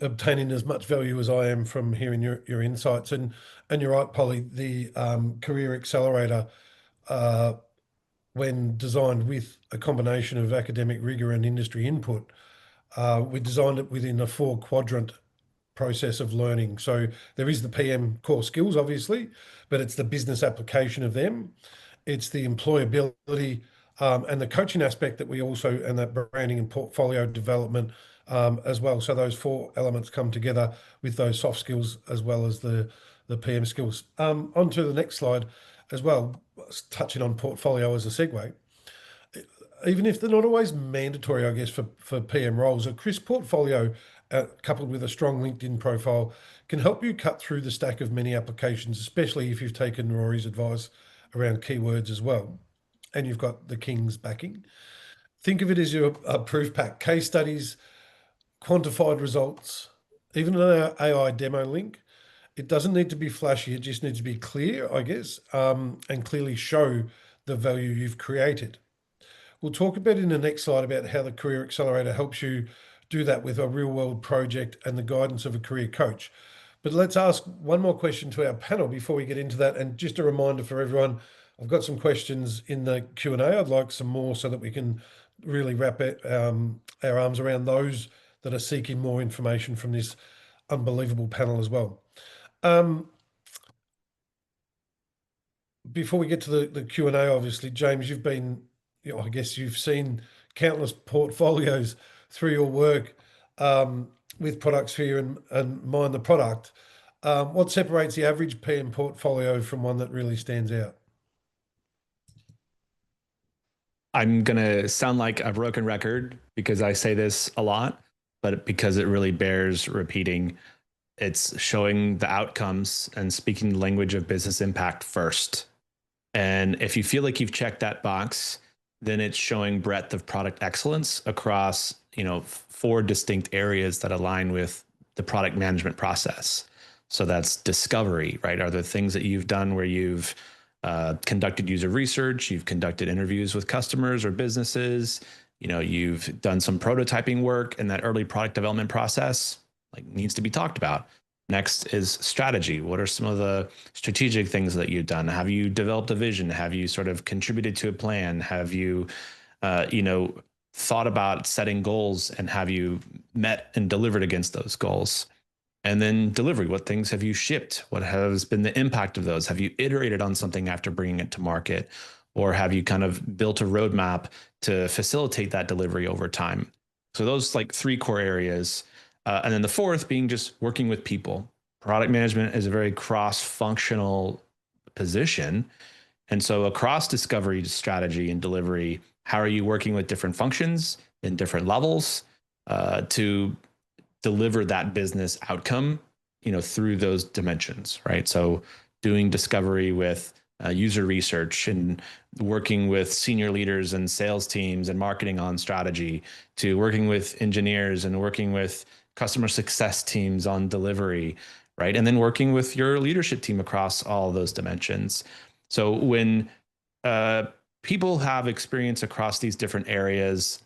obtaining as much value as I am from hearing your insights. And you're right, Polly, the Career Accelerator, when designed with a combination of academic rigor and industry input, we designed it within a 4-quadrant process of learning. So there is the PM core skills, obviously, but it's the business application of them. It's the employability and the coaching aspect that we also, and that branding and portfolio development as well. So those 4 elements come together with those soft skills as well as the PM skills. On to the next slide as well, touching on portfolio as a segue. Even if they're not always mandatory, I guess, for PM roles, a crisp portfolio coupled with a strong LinkedIn profile can help you cut through the stack of many applications, especially if you've taken Rory's advice around keywords as well, and you've got the King's backing. Think of it as your proof pack, case studies, quantified results, even an AI demo link. It doesn't need to be flashy, it just needs to be clear, I guess, and clearly show the value you've created. We'll talk a bit in the next slide about how the Career Accelerator helps you do that with a real world project and the guidance of a career coach. But let's ask one more question to our panel before we get into that. And just a reminder for everyone, I've got some questions in the Q&A. I'd like some more so that we can really wrap our arms around those that are seeking more information from this unbelievable panel as well. Before we get to the Q&A, obviously, James, you've been, I guess you've seen countless portfolios through your work with Productsphere and Mind the Product. What separates the average PM portfolio from one that really stands out? I'm going to sound like a broken record because I say this a lot, but because it really bears repeating. It's showing the outcomes and speaking the language of business impact first. And if you feel like you've checked that box, then it's showing breadth of product excellence across, 4 distinct areas that align with the product management process. So that's discovery, right? Are there things that you've done where you've conducted user research, you've conducted interviews with customers or businesses, you've done some prototyping work, and that early product development process needs to be talked about. Next is strategy. What are some of the strategic things that you've done? Have you developed a vision? Have you sort of contributed to a plan? Have you, thought about setting goals, and have you met and delivered against those goals? And then delivery. What things have you shipped? What has been the impact of those? Have you iterated on something after bringing it to market? Or have you kind of built a roadmap to facilitate that delivery over time? So those three core areas. And then the fourth being just working with people. Product management is a very cross-functional position. And so across discovery, strategy, and delivery, how are you working with different functions in different levels to deliver that business outcome, through those dimensions, right? So doing discovery with user research and working with senior leaders and sales teams and marketing on strategy, to working with engineers and working with customer success teams on delivery, right? And then working with your leadership team across all those dimensions. So when people have experience across these different areas,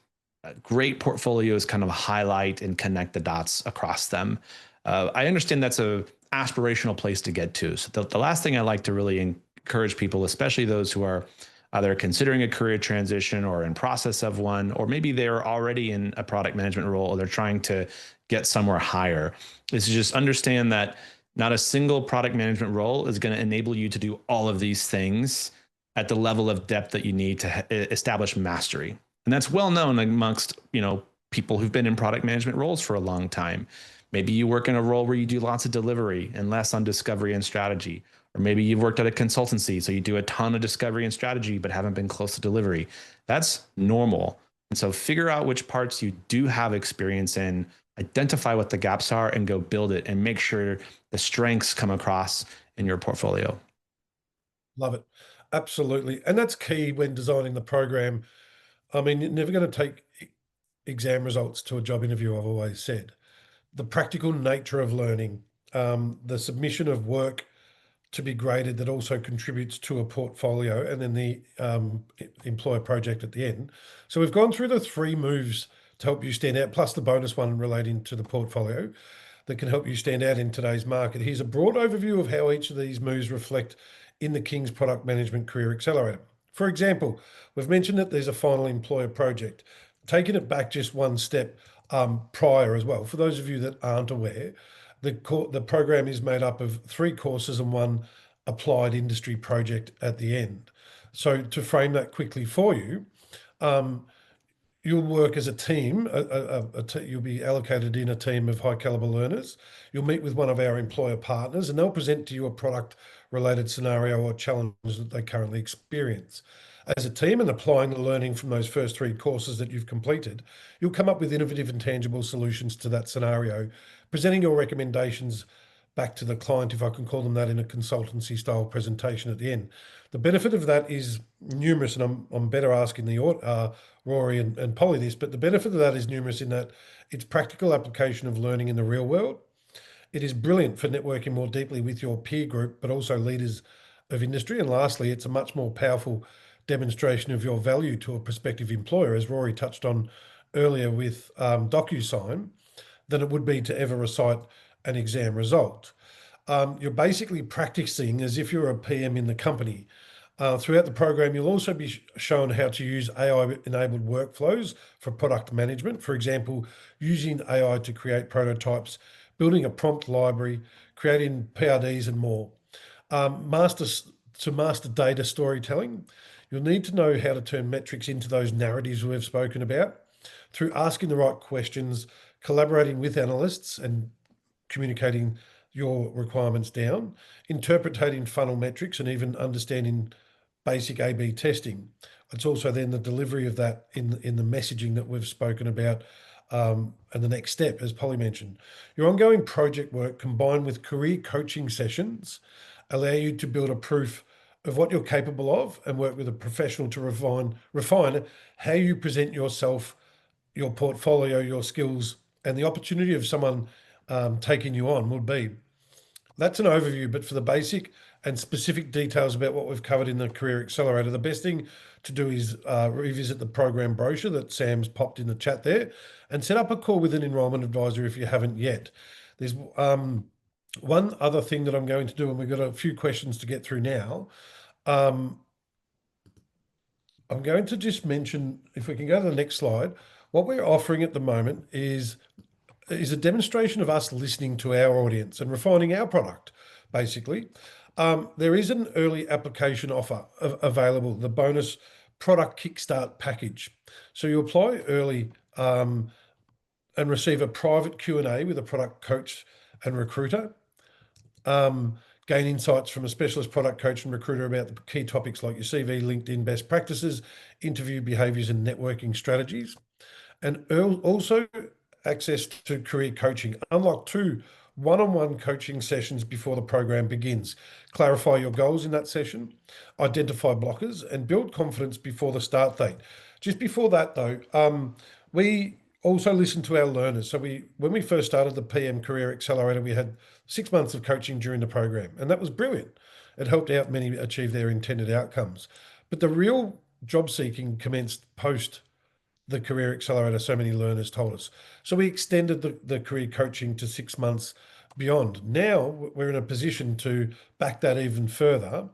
great portfolios kind of highlight and connect the dots across them. I understand that's a aspirational place to get to. So the last thing I like to really encourage people, especially those who are either considering a career transition or in process of one, or maybe they're already in a product management role or they're trying to get somewhere higher, is to just understand that not a single product management role is going to enable you to do all of these things at the level of depth that you need to establish mastery. And that's well known amongst, people who've been in product management roles for a long time. Maybe you work in a role where you do lots of delivery and less on discovery and strategy. Or maybe you've worked at a consultancy, so you do a ton of discovery and strategy, but haven't been close to delivery. That's normal. And so figure out which parts you do have experience in, identify what the gaps are, and go build it, and make sure the strengths come across in your portfolio. Love it. Absolutely. And that's key when designing the program. I mean, you're never going to take exam results to a job interview, I've always said. The practical nature of learning, the submission of work to be graded that also contributes to a portfolio, and then the employer project at the end. So we've gone through the 3 moves to help you stand out, plus the bonus one relating to the portfolio that can help you stand out in today's market. Here's a broad overview of how each of these moves reflect in the King's Product Management Career Accelerator. For example, we've mentioned that there's a final employer project. Taking it back just one step prior as well, for those of you that aren't aware, the program is made up of 3 courses and 1 applied industry project at the end. So to frame that quickly for you, you'll work as a team. You'll be allocated in a team of high caliber learners. You'll meet with one of our employer partners, and they'll present to you a product related scenario or challenge that they currently experience. As a team, and applying the learning from those first 3 courses that you've completed, you'll come up with innovative and tangible solutions to that scenario, presenting your recommendations back to the client, if I can call them that, in a consultancy style presentation at the end. The benefit of that is numerous, and I'm better asking the Rory and Polly this, but the benefit of that is numerous in that it's practical application of learning in the real world. It is brilliant for networking more deeply with your peer group, but also leaders of industry. And lastly, it's a much more powerful demonstration of your value to a prospective employer, as Rory touched on earlier with DocuSign, than it would be to ever recite an exam result. You're basically practicing as if you're a PM in the company. Throughout the program, you'll also be shown how to use AI-enabled workflows for product management. For example, using AI to create prototypes, building a prompt library, creating PRDs and more. To master data storytelling, you'll need to know how to turn metrics into those narratives we've spoken about through asking the right questions, collaborating with analysts and communicating your requirements down, interpreting funnel metrics, and even understanding basic A/B testing. It's also then the delivery of that in the messaging that we've spoken about, and the next step, as Polly mentioned. Your ongoing project work combined with career coaching sessions allow you to build a proof of what you're capable of and work with a professional to refine how you present yourself, your portfolio, your skills, and the opportunity of someone taking you on would be. That's an overview, but for the basic and specific details about what we've covered in the Career Accelerator, the best thing to do is revisit the program brochure that Sam's popped in the chat there and set up a call with an enrolment advisor if you haven't yet. There's one other thing that I'm going to do, and we've got a few questions to get through now. I'm going to just mention, if we can go to the next slide, what we're offering at the moment is a demonstration of us listening to our audience and refining our product, basically. There is an early application offer available, the bonus product kickstart package. So you apply early and receive a private Q&A with a product coach and recruiter. Gain insights from a specialist product coach and recruiter about the key topics like your CV, LinkedIn best practices, interview behaviors, and networking strategies. And also access to career coaching. Unlock 2 one-on-one coaching sessions before the program begins. Clarify your goals in that session, identify blockers, and build confidence before the start date. Just before that, though, we also listen to our learners. So when we first started the PM Career Accelerator, we had 6 months of coaching during the program, and that was brilliant. It helped out many achieve their intended outcomes. But the real job seeking commenced post the Career Accelerator, so many learners told us. So we extended the career coaching to 6 months beyond. Now we're in a position to back that even further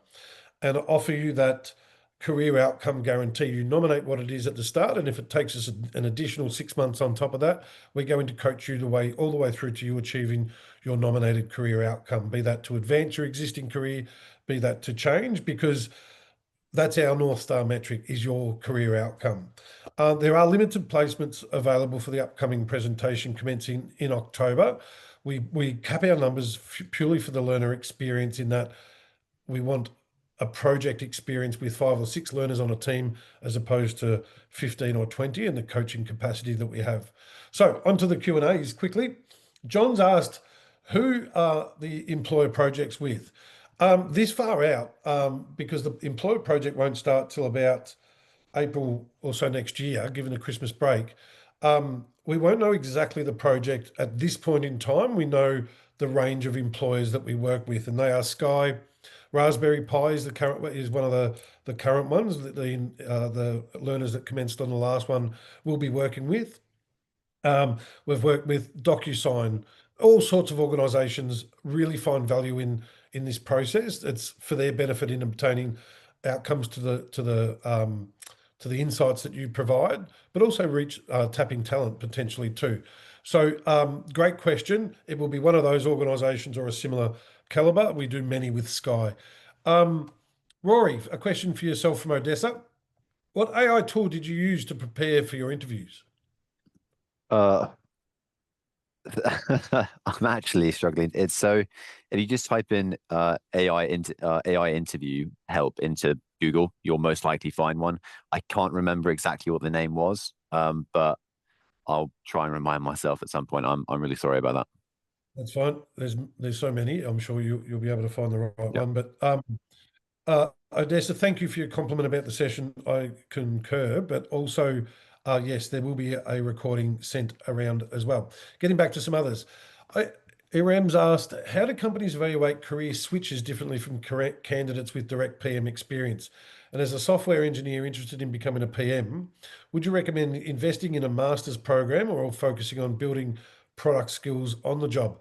and offer you that career outcome guarantee. You nominate what it is at the start, and if it takes us an additional 6 months on top of that, we're going to coach you all the way through to you achieving your nominated career outcome, be that to advance your existing career, be that to change, because that's our North Star metric, is your career outcome. There are limited placements available for the upcoming presentation commencing in October. We cap our numbers purely for the learner experience, in that we want a project experience with 5 or 6 learners on a team as opposed to 15 or 20 in the coaching capacity that we have. So onto the Q&As quickly. John's asked, who are the employer projects with? This far out, because the employer project won't start till about April or so next year, given the Christmas break. We won't know exactly the project at this point in time. We know the range of employers that we work with, and they are Sky. Raspberry Pi is one of the current ones that the learners that commenced on the last one will be working with. We've worked with DocuSign. All sorts of organisations really find value in this process. It's for their benefit in obtaining outcomes to the insights that you provide, but also tapping talent potentially too. So great question. It will be one of those organisations or a similar calibre. We do many with Sky. Rory, a question for yourself from Odessa. What AI tool did you use to prepare for your interviews? I'm actually struggling. It's so, if you just type in AI interview help into Google, you'll most likely find one. I can't remember exactly what the name was, but I'll try and remind myself at some point. I'm really sorry about that. That's fine. There's so many. I'm sure you'll be able to find the right Yep. one. But Odessa, thank you for your compliment about the session. I concur, but also, yes, there will be a recording sent around as well. Getting back to some others. Iram's asked, how do companies evaluate career switches differently from candidates with direct PM experience? And as a software engineer interested in becoming a PM, would you recommend investing in a master's program or focusing on building product skills on the job?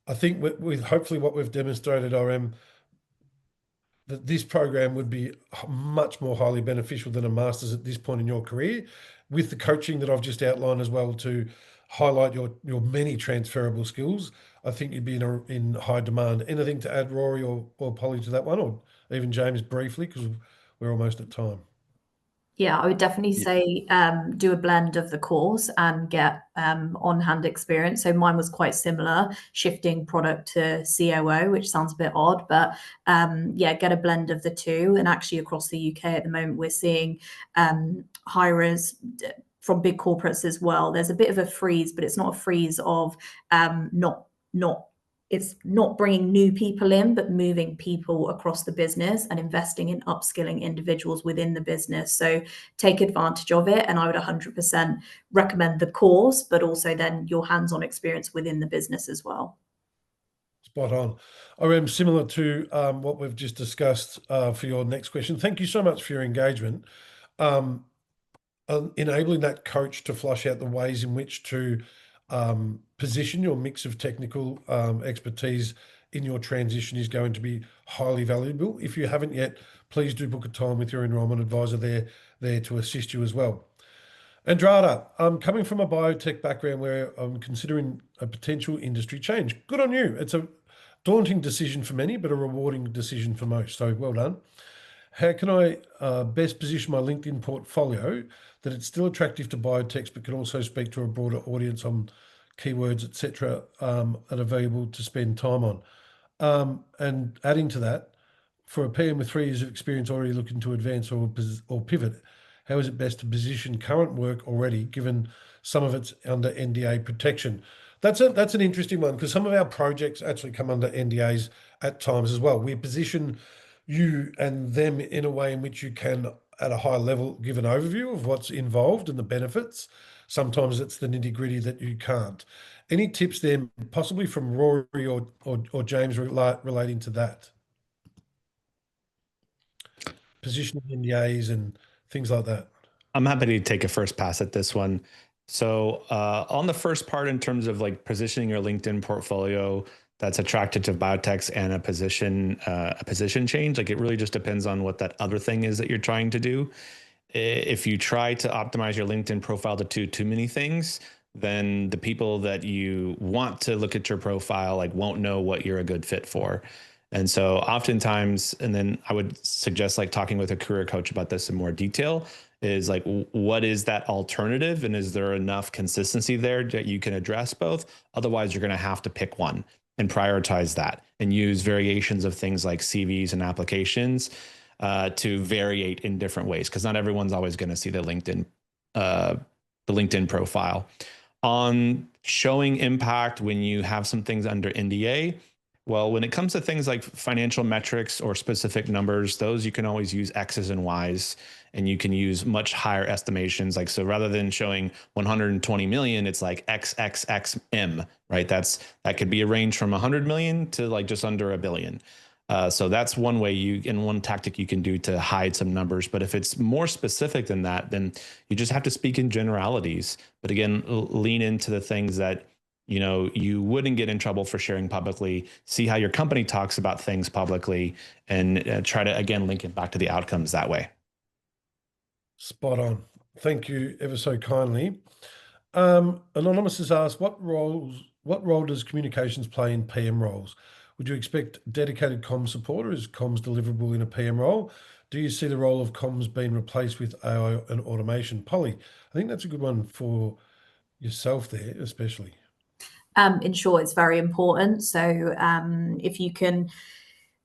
I think with hopefully what we've demonstrated, Iram, that this program would be much more highly beneficial than a master's at this point in your career, with the coaching that I've just outlined as well to highlight your many transferable skills. I think you'd be in high demand. Anything to add, Rory or Polly, to that one, or even James briefly, because we're almost at time. Yeah, I would definitely say do a blend of the course and get on-hand experience. So mine was quite similar, shifting product to COO, which sounds a bit odd, but yeah, get a blend of the two. And actually across the UK at the moment, we're seeing hirers from big corporates as well. There's a bit of a freeze, but it's not a freeze of it's not bringing new people in, but moving people across the business and investing in upskilling individuals within the business. So take advantage of it. And I would 100% recommend the course, but also then your hands-on experience within the business as well. Spot on. I am similar to what we've just discussed for your next question. Thank you so much for your engagement. Um, Enabling that coach to flush out the ways in which to position your mix of technical expertise in your transition is going to be highly valuable. If you haven't yet, please do book a time with your enrolment advisor there to assist you as well. Andrada, I'm coming from a biotech background where I'm considering a potential industry change. Good on you. It's a daunting decision for many, but a rewarding decision for most. So well done. How can I best position my LinkedIn portfolio that it's still attractive to biotechs, but can also speak to a broader audience on keywords, etc., that are valuable to spend time on? And adding to that, for a PM with 3 years of experience already looking to advance or pivot, how is it best to position current work already, given some of it's under NDA protection? That's an interesting one, because some of our projects actually come under NDAs at times as well. We position you and them in a way in which you can, at a high level, give an overview of what's involved and the benefits. Sometimes it's the nitty-gritty that you can't. Any tips there, possibly from Rory or James, relating to that? Positioning NDAs and things like that. I'm happy to take a first pass at this one. So on the first part, in terms of like positioning your LinkedIn portfolio that's attracted to biotechs and a position change, like it really just depends on what that other thing is that you're trying to do. If you try to optimize your LinkedIn profile to do too many things, then the people that you want to look at your profile like won't know what you're a good fit for. And so oftentimes, and then I would suggest like talking with a career coach about this in more detail, is like, what is that alternative? And is there enough consistency there that you can address both? Otherwise, you're going to have to pick one and prioritize that and use variations of things like CVs and applications to variate in different ways, because not everyone's always going to see the LinkedIn profile. On showing impact when you have some things under NDA, well, when it comes to things like financial metrics or specific numbers, those you can always use X's and Y's, and you can use much higher estimations. Like, so rather than showing 120 million, it's like XXXM, right? That could be a range from 100 million to like just under a billion. So that's one way and one tactic you can do to hide some numbers. But if it's more specific than that, then you just have to speak in generalities. But again, lean into the things that you wouldn't get in trouble for sharing publicly. See how your company talks about things publicly, and try to, again, link it back to the outcomes that way. Spot on. Thank you ever so kindly. Anonymous has asked, what role does communications play in PM roles? Would you expect dedicated comms support, or is comms deliverable in a PM role? Do you see the role of comms being replaced with AI and automation? Polly, I think that's a good one for yourself there, especially. In short, it's very important. So if you can,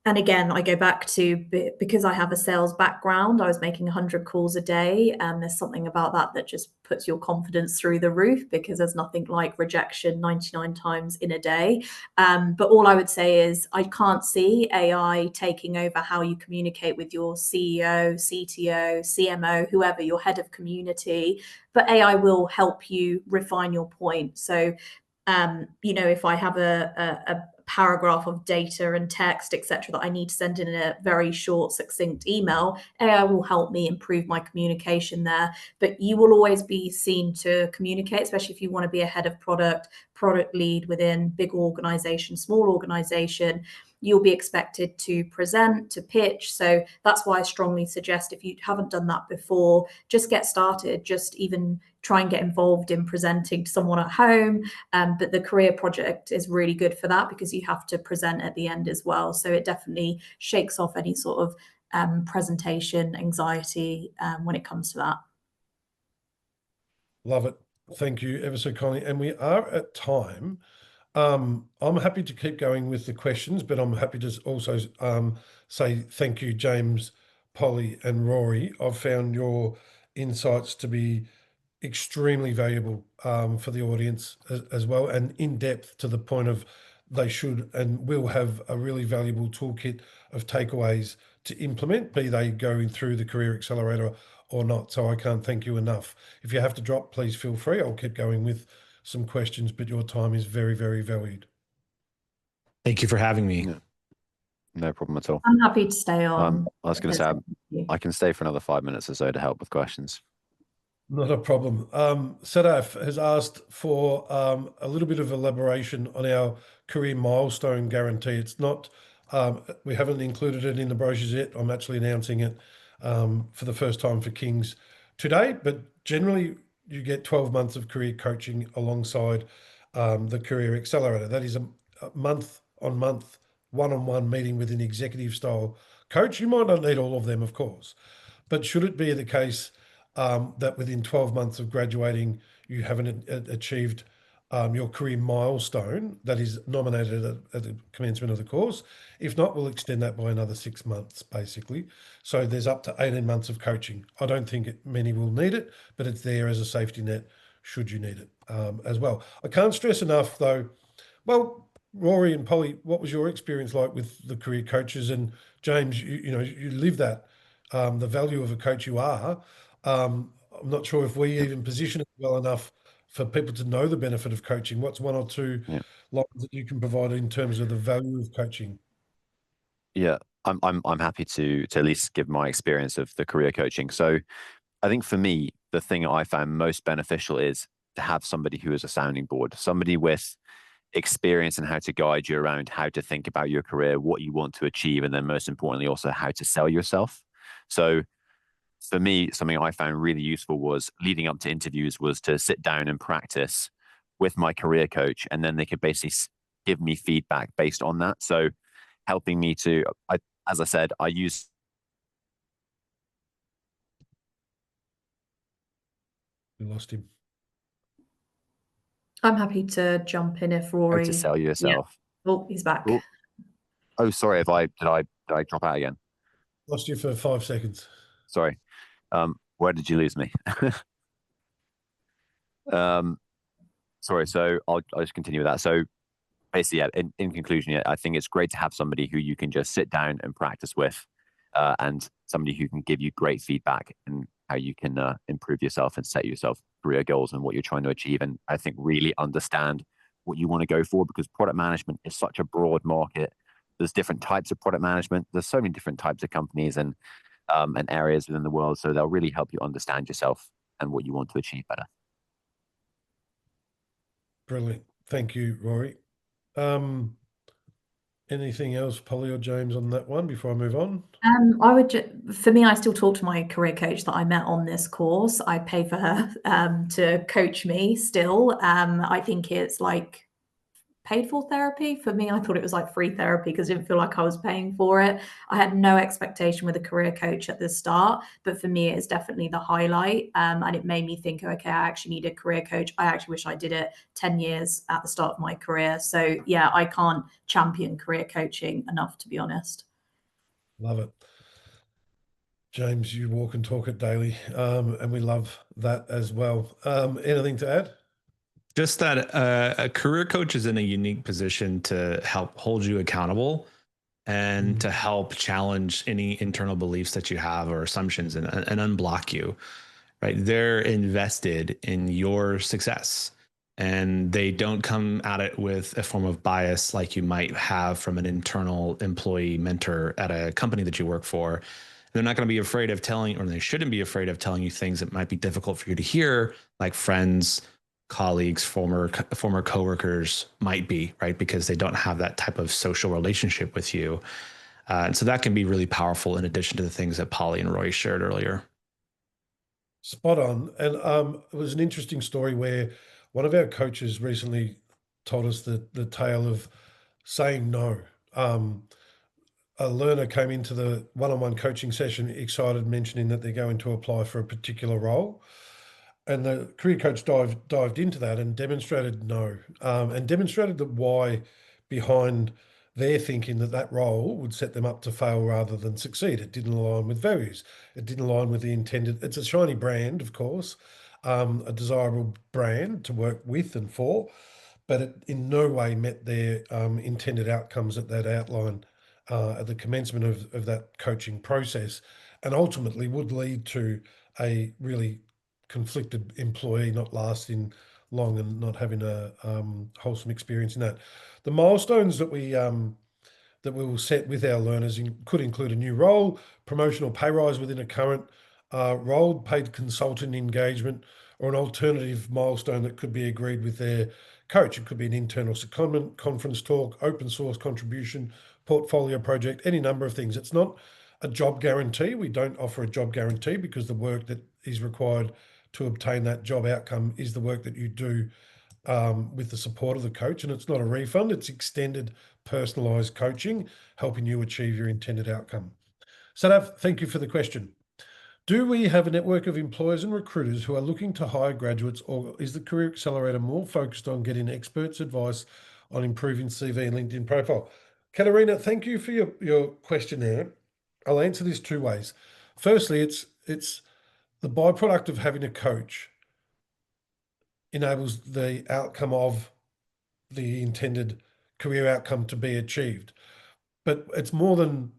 and again, I go back to, because I have a sales background, I was making 100 calls a day, and there's something about that just puts your confidence through the roof, because there's nothing like rejection 99 times in a day. But all I would say is I can't see AI taking over how you communicate with your CEO, CTO, CMO, whoever, your head of community, but AI will help you refine your point. So if I have a paragraph of data and text, etc., that I need to send in a very short, succinct email, AI will help me improve my communication there. But you will always be seen to communicate, especially if you want to be a head of product lead within big organization, small organization. You'll be expected to present, to pitch. So that's why I strongly suggest, if you haven't done that before, just get started. Just even try and get involved in presenting to someone at home. But the career project is really good for that, because you have to present at the end as well. So it definitely shakes off any sort of presentation anxiety when it comes to that. Love it. Thank you ever so kindly. And we are at time. I'm happy to keep going with the questions, but I'm happy to also say thank you, James, Polly, and Rory. I've found your insights to be extremely valuable for the audience as well, and in depth, to the point of they should and will have a really valuable toolkit of takeaways to implement, be they going through the Career Accelerator or not. So I can't thank you enough. If you have to drop, please feel free. I'll keep going with some questions, but your time is very, very valued. Thank you for having me. Yeah, no problem at all. I'm happy to stay on. I was going to say I can stay for another 5 minutes or so to help with questions. Not a problem. Sadaf has asked for a little bit of elaboration on our career milestone guarantee. It's not, we haven't included it in the brochures yet. I'm actually announcing it for the first time for Kings today, but generally you get 12 months of career coaching alongside the Career Accelerator. That is a month on month, one-on-one meeting with an executive style coach. You might not need all of them, of course, but should it be the case that within 12 months of graduating, you haven't achieved your career milestone that is nominated at the commencement of the course? If not, we'll extend that by another 6 months, basically. So there's up to 18 months of coaching. I don't think many will need it, but it's there as a safety net should you need it as well. I can't stress enough, though. Well, Rory and Polly, what was your experience like with the career coaches? And James, you live that, the value of a coach you are. I'm not sure if we even position it well enough for people to know the benefit of coaching. What's one or two lines that you can provide in terms of the value of coaching? Yeah, I'm happy to at least give my experience of the career coaching. So I think for me, the thing I found most beneficial is to have somebody who is a sounding board, somebody with experience in how to guide you around how to think about your career, what you want to achieve, and then most importantly, also how to sell yourself. So for me, something I found really useful was leading up to interviews was to sit down and practice with my career coach, and then they could basically give me feedback based on that. So helping me to, as I said, I use. We lost him. I'm happy to jump in if How Rory. to sell yourself. Yeah. Oh, he's back. Oh, sorry. Did I drop out again? Lost you for 5 seconds. Sorry. Where did you lose me? Sorry. So I'll just continue with that. So basically, yeah, in conclusion, yeah, I think it's great to have somebody who you can just sit down and practice with, and somebody who can give you great feedback and how you can improve yourself and set yourself career goals and what you're trying to achieve. And I think really understand what you want to go for, because product management is such a broad market. There's different types of product management. There's so many different types of companies and areas within the world. So they'll really help you understand yourself and what you want to achieve better. Brilliant. Thank you, Rory. Anything else, Polly or James, on that one before I move on? For me, I still talk to my career coach that I met on this course. I pay for her to coach me still. I think it's like paid for therapy. For me, I thought it was like free therapy because I didn't feel like I was paying for it. I had no expectation with a career coach at the start, but for me, it's definitely the highlight. And it made me think, okay, I actually need a career coach. I actually wish I did it 10 years at the start of my career. So yeah, I can't champion career coaching enough, to be honest. Love it. James, you walk and talk it daily, and we love that as well. Anything to add? Just that a career coach is in a unique position to help hold you accountable and to help challenge any internal beliefs that you have or assumptions and unblock you, right? They're invested in your success, and they don't come at it with a form of bias like you might have from an internal employee mentor at a company that you work for. They're not going to be afraid of telling, or they shouldn't be afraid of telling you things that might be difficult for you to hear, like friends, colleagues, former coworkers might be, right? Because they don't have that type of social relationship with you. And so that can be really powerful in addition to the things that Polly and Roy shared earlier. Spot on. And it was an interesting story where one of our coaches recently told us the tale of saying no. A learner came into the one-on-one coaching session excited, mentioning that they're going to apply for a particular role. And the career coach dived into that and demonstrated no, and demonstrated the why behind their thinking that role would set them up to fail rather than succeed. It didn't align with values. It didn't align with the intended. It's a shiny brand, of course, a desirable brand to work with and for, but it in no way met their intended outcomes that they'd outlined at the commencement of that coaching process, and ultimately would lead to a really conflicted employee not lasting long and not having a wholesome experience in that. The milestones that we will set with our learners could include a new role, promotion or pay rise within a current role, paid consultant engagement, or an alternative milestone that could be agreed with their coach. It could be an internal secondment, conference talk, open source contribution, portfolio project, any number of things. It's not a job guarantee. We don't offer a job guarantee because the work that is required to obtain that job outcome is the work that you do with the support of the coach. And it's not a refund, it's extended personalized coaching, helping you achieve your intended outcome. Sadaf, thank you for the question. Do we have a network of employers and recruiters who are looking to hire graduates, or is the Career Accelerator more focused on getting experts' advice on improving CV and LinkedIn profile? Katerina, thank you for your question there. I'll answer this two ways. Firstly, it's the byproduct of having a coach enables the outcome of the intended career outcome to be achieved. But it's more than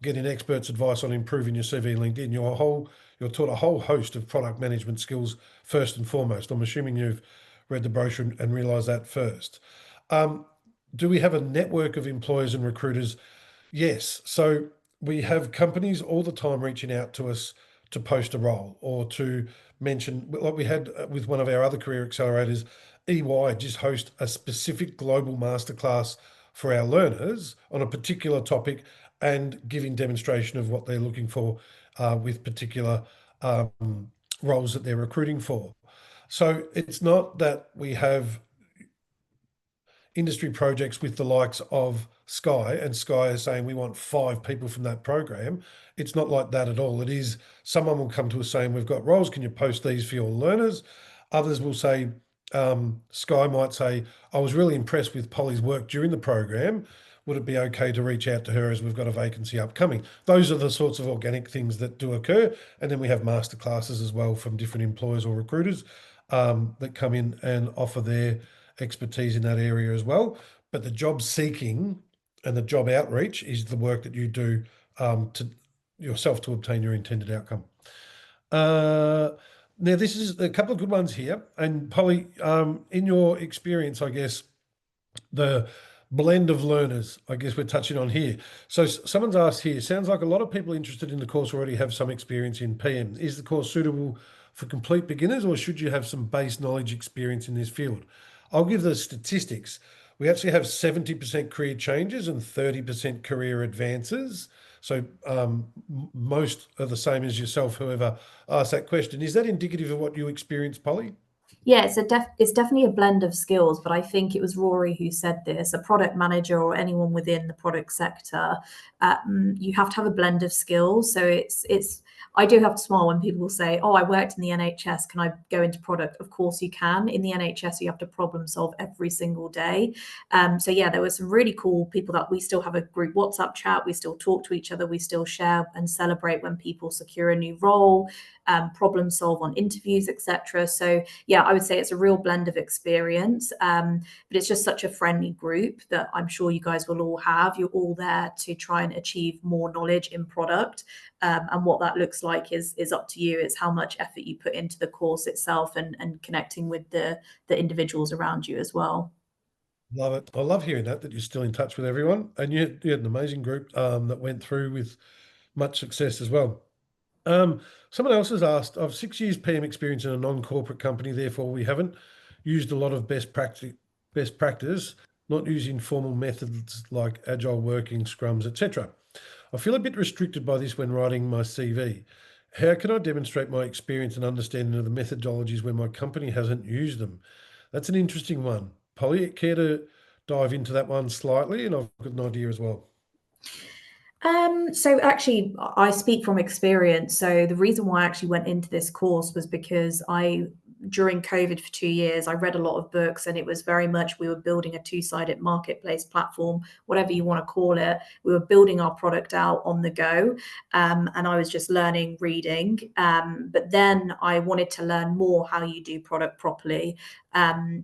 getting experts' advice on improving your CV and LinkedIn. You're taught a whole host of product management skills first and foremost. I'm assuming you've read the brochure and realised that first. Do we have a network of employers and recruiters? Yes. So we have companies all the time reaching out to us to post a role or to mention, like we had with one of our other career accelerators, EY just host a specific global masterclass for our learners on a particular topic and giving demonstration of what they're looking for with particular roles that they're recruiting for. So it's not that we have industry projects with the likes of Sky, and Sky is saying we want 5 people from that program. It's not like that at all. It is someone will come to us saying, we've got roles, can you post these for your learners? Others will say, Sky might say, I was really impressed with Polly's work during the program. Would it be okay to reach out to her as we've got a vacancy upcoming? Those are the sorts of organic things that do occur. And then we have masterclasses as well from different employers or recruiters that come in and offer their expertise in that area as well. But the job seeking and the job outreach is the work that you do to yourself to obtain your intended outcome. Now, this is a couple of good ones here. And Polly, in your experience, I guess, the blend of learners, I guess we're touching on here. So someone's asked here, sounds like a lot of people interested in the course already have some experience in PM. Is the course suitable for complete beginners, or should you have some base knowledge experience in this field? I'll give the statistics. We actually have 70% career changes and 30% career advances. So most are the same as yourself, whoever asked that question. Is that indicative of what you experienced, Polly? Yeah, it's definitely a blend of skills, but I think it was Rory who said this, a product manager or anyone within the product sector, you have to have a blend of skills. So it's I do have to smile when people say, oh, I worked in the NHS, can I go into product? Of course you can. In the NHS, you have to problem solve every single day. So yeah, there were some really cool people that we still have a group WhatsApp chat. We still talk to each other. We still share and celebrate when people secure a new role, problem solve on interviews, etc. So yeah, I would say it's a real blend of experience, but it's just such a friendly group that I'm sure you guys will all have. You're all there to try and achieve more knowledge in product, and what that looks like is up to you. It's how much effort you put into the course itself and connecting with the individuals around you as well. Love it. I love hearing that you're still in touch with everyone, and you had an amazing group that went through with much success as well. Someone else has asked, I've 6 years PM experience in a non-corporate company, therefore we haven't used a lot of best practice, not using formal methods like agile working, scrums, etc. I feel a bit restricted by this when writing my CV. How can I demonstrate my experience and understanding of the methodologies when my company hasn't used them? That's an interesting one. Polly, care to dive into that one slightly? And I've got an idea as well. So actually, I speak from experience. So the reason why I actually went into this course was because during COVID for 2 years, I read a lot of books, and it was very much we were building a two-sided marketplace platform, whatever you want to call it. We were building our product out on the go, and I was just learning, reading. But then I wanted to learn more how you do product properly.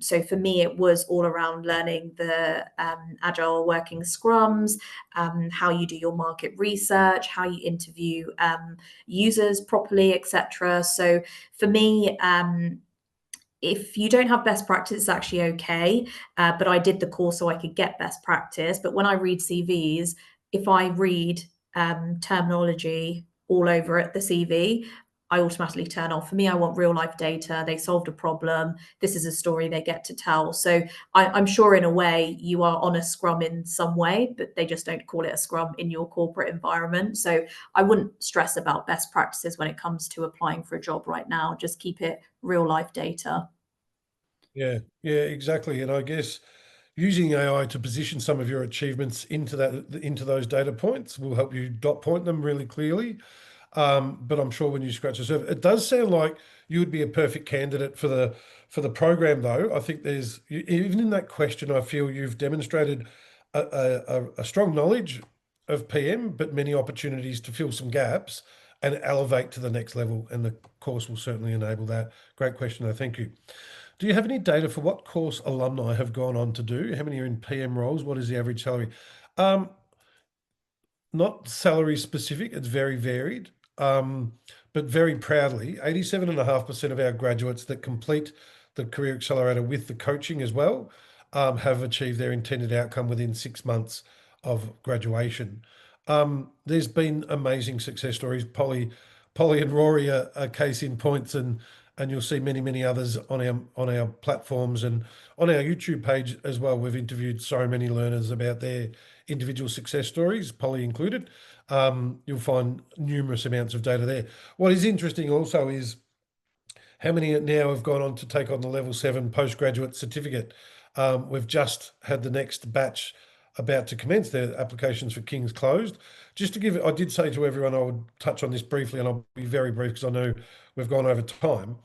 So for me, it was all around learning the agile working scrums, how you do your market research, how you interview users properly, etc. So for me, if you don't have best practice, it's actually okay. But I did the course so I could get best practice. But when I read CVs, if I read terminology all over it, the CV, I automatically turn off. For me, I want real life data. They solved a problem. This is a story they get to tell. So I'm sure in a way you are on a scrum in some way, but they just don't call it a scrum in your corporate environment. So I wouldn't stress about best practices when it comes to applying for a job right now. Just keep it real life data. Yeah, exactly. And I guess using AI to position some of your achievements into those data points will help you dot point them really clearly. But I'm sure when you scratch the surface, it does sound like you would be a perfect candidate for the program, though. I think even in that question, I feel you've demonstrated a strong knowledge of PM, but many opportunities to fill some gaps and elevate to the next level. And the course will certainly enable that. Great question, though. Thank you. Do you have any data for what course alumni have gone on to do? How many are in PM roles? What is the average salary? Um, Not salary specific, it's very varied. But very proudly, 87.5% of our graduates that complete the Career Accelerator with the coaching as well have achieved their intended outcome within 6 months of graduation. There's been amazing success stories. Polly and Rory are case in points, and you'll see many others on our platforms and on our YouTube page as well. We've interviewed so many learners about their individual success stories, Polly included. You'll find numerous amounts of data there. What is interesting also is how many now have gone on to take on the level 7 postgraduate certificate. We've just had the next batch about to commence. Their applications for King's closed. Just to give, I did say to everyone I would touch on this briefly, and I'll be very brief because I know we've gone over time.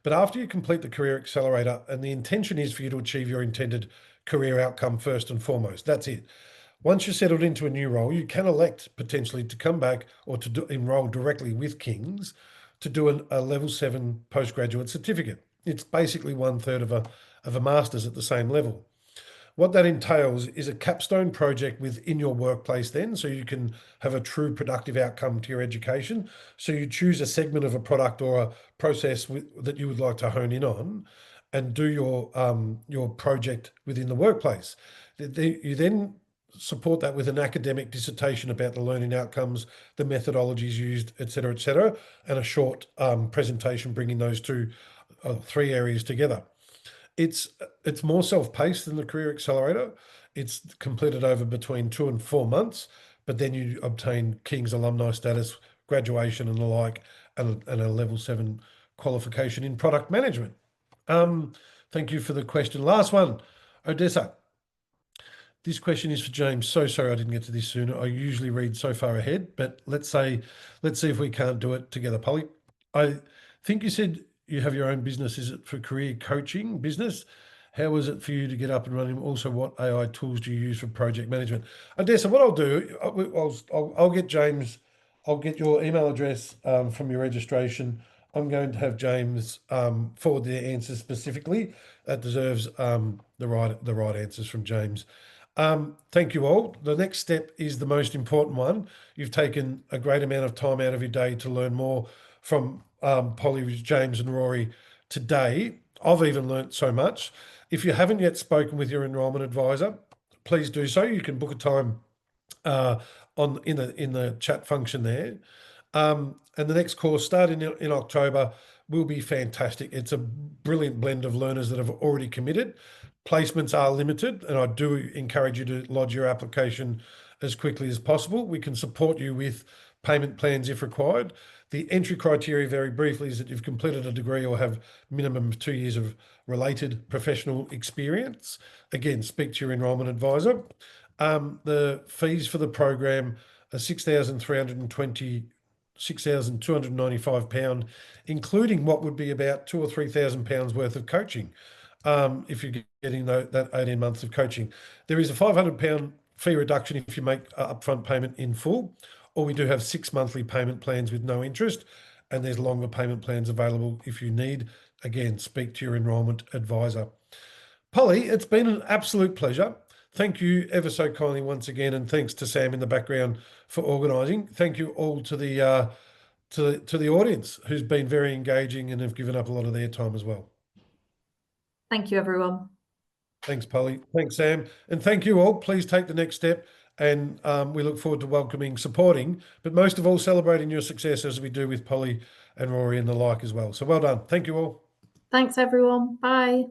But after you complete the Career Accelerator, and the intention is for you to achieve your intended career outcome first and foremost, that's it. Once you're settled into a new role, you can elect potentially to come back or to enroll directly with King's to do a level 7 postgraduate certificate. It's basically 1/3 of a master's at the same level. What that entails is a capstone project within your workplace then, so you can have a true productive outcome to your education. So you choose a segment of a product or a process that you would like to hone in on and do your project within the workplace. You then support that with an academic dissertation about the learning outcomes, the methodologies used, et cetera, and a short presentation bringing those three areas together. It's more self-paced than the Career Accelerator. It's completed over between 2 and 4 months, but then you obtain King's alumni status, graduation and the like, and a level 7 qualification in product management. Thank you for the question. Last one, Odessa. This question is for James. So sorry I didn't get to this sooner. I usually read so far ahead, but let's see if we can't do it together, Polly. I think you said you have your own business. Is it for career coaching business? How was it for you to get up and running? Also, what AI tools do you use for project management? Odessa, what I'll do, I'll get James, I'll get your email address from your registration. I'm going to have James forward the answers specifically. That deserves the right answers from James. Thank you all. The next step is the most important one. You've taken a great amount of time out of your day to learn more from Polly, James and Rory today. I've even learnt so much. If you haven't yet spoken with your enrolment advisor, please do so. You can book a time in the chat function there. And the next course starting in October will be fantastic. It's a brilliant blend of learners that have already committed. Placements are limited, and I do encourage you to lodge your application as quickly as possible. We can support you with payment plans if required. The entry criteria, very briefly, is that you've completed a degree or have minimum of 2 years of related professional experience. Again, speak to your enrolment advisor. The fees for the program are £6,295, including what would be about £2,000 or £3,000 worth of coaching. If you're getting that 18 months of coaching, there is a £500 fee reduction if you make upfront payment in full, or we do have 6 monthly payment plans with no interest, and there's longer payment plans available if you need. Again, speak to your enrolment advisor. Polly, it's been an absolute pleasure. Thank you ever so kindly once again, and thanks to Sam in the background for organising. Thank you all to the audience who's been very engaging and have given up a lot of their time as well. Thank you, everyone. Thanks, Polly. Thanks, Sam. And thank you all. Please take the next step. And we look forward to welcoming, supporting, but most of all, celebrating your success as we do with Polly and Rory and the like as well. So well done. Thank you all. Thanks, everyone. Bye.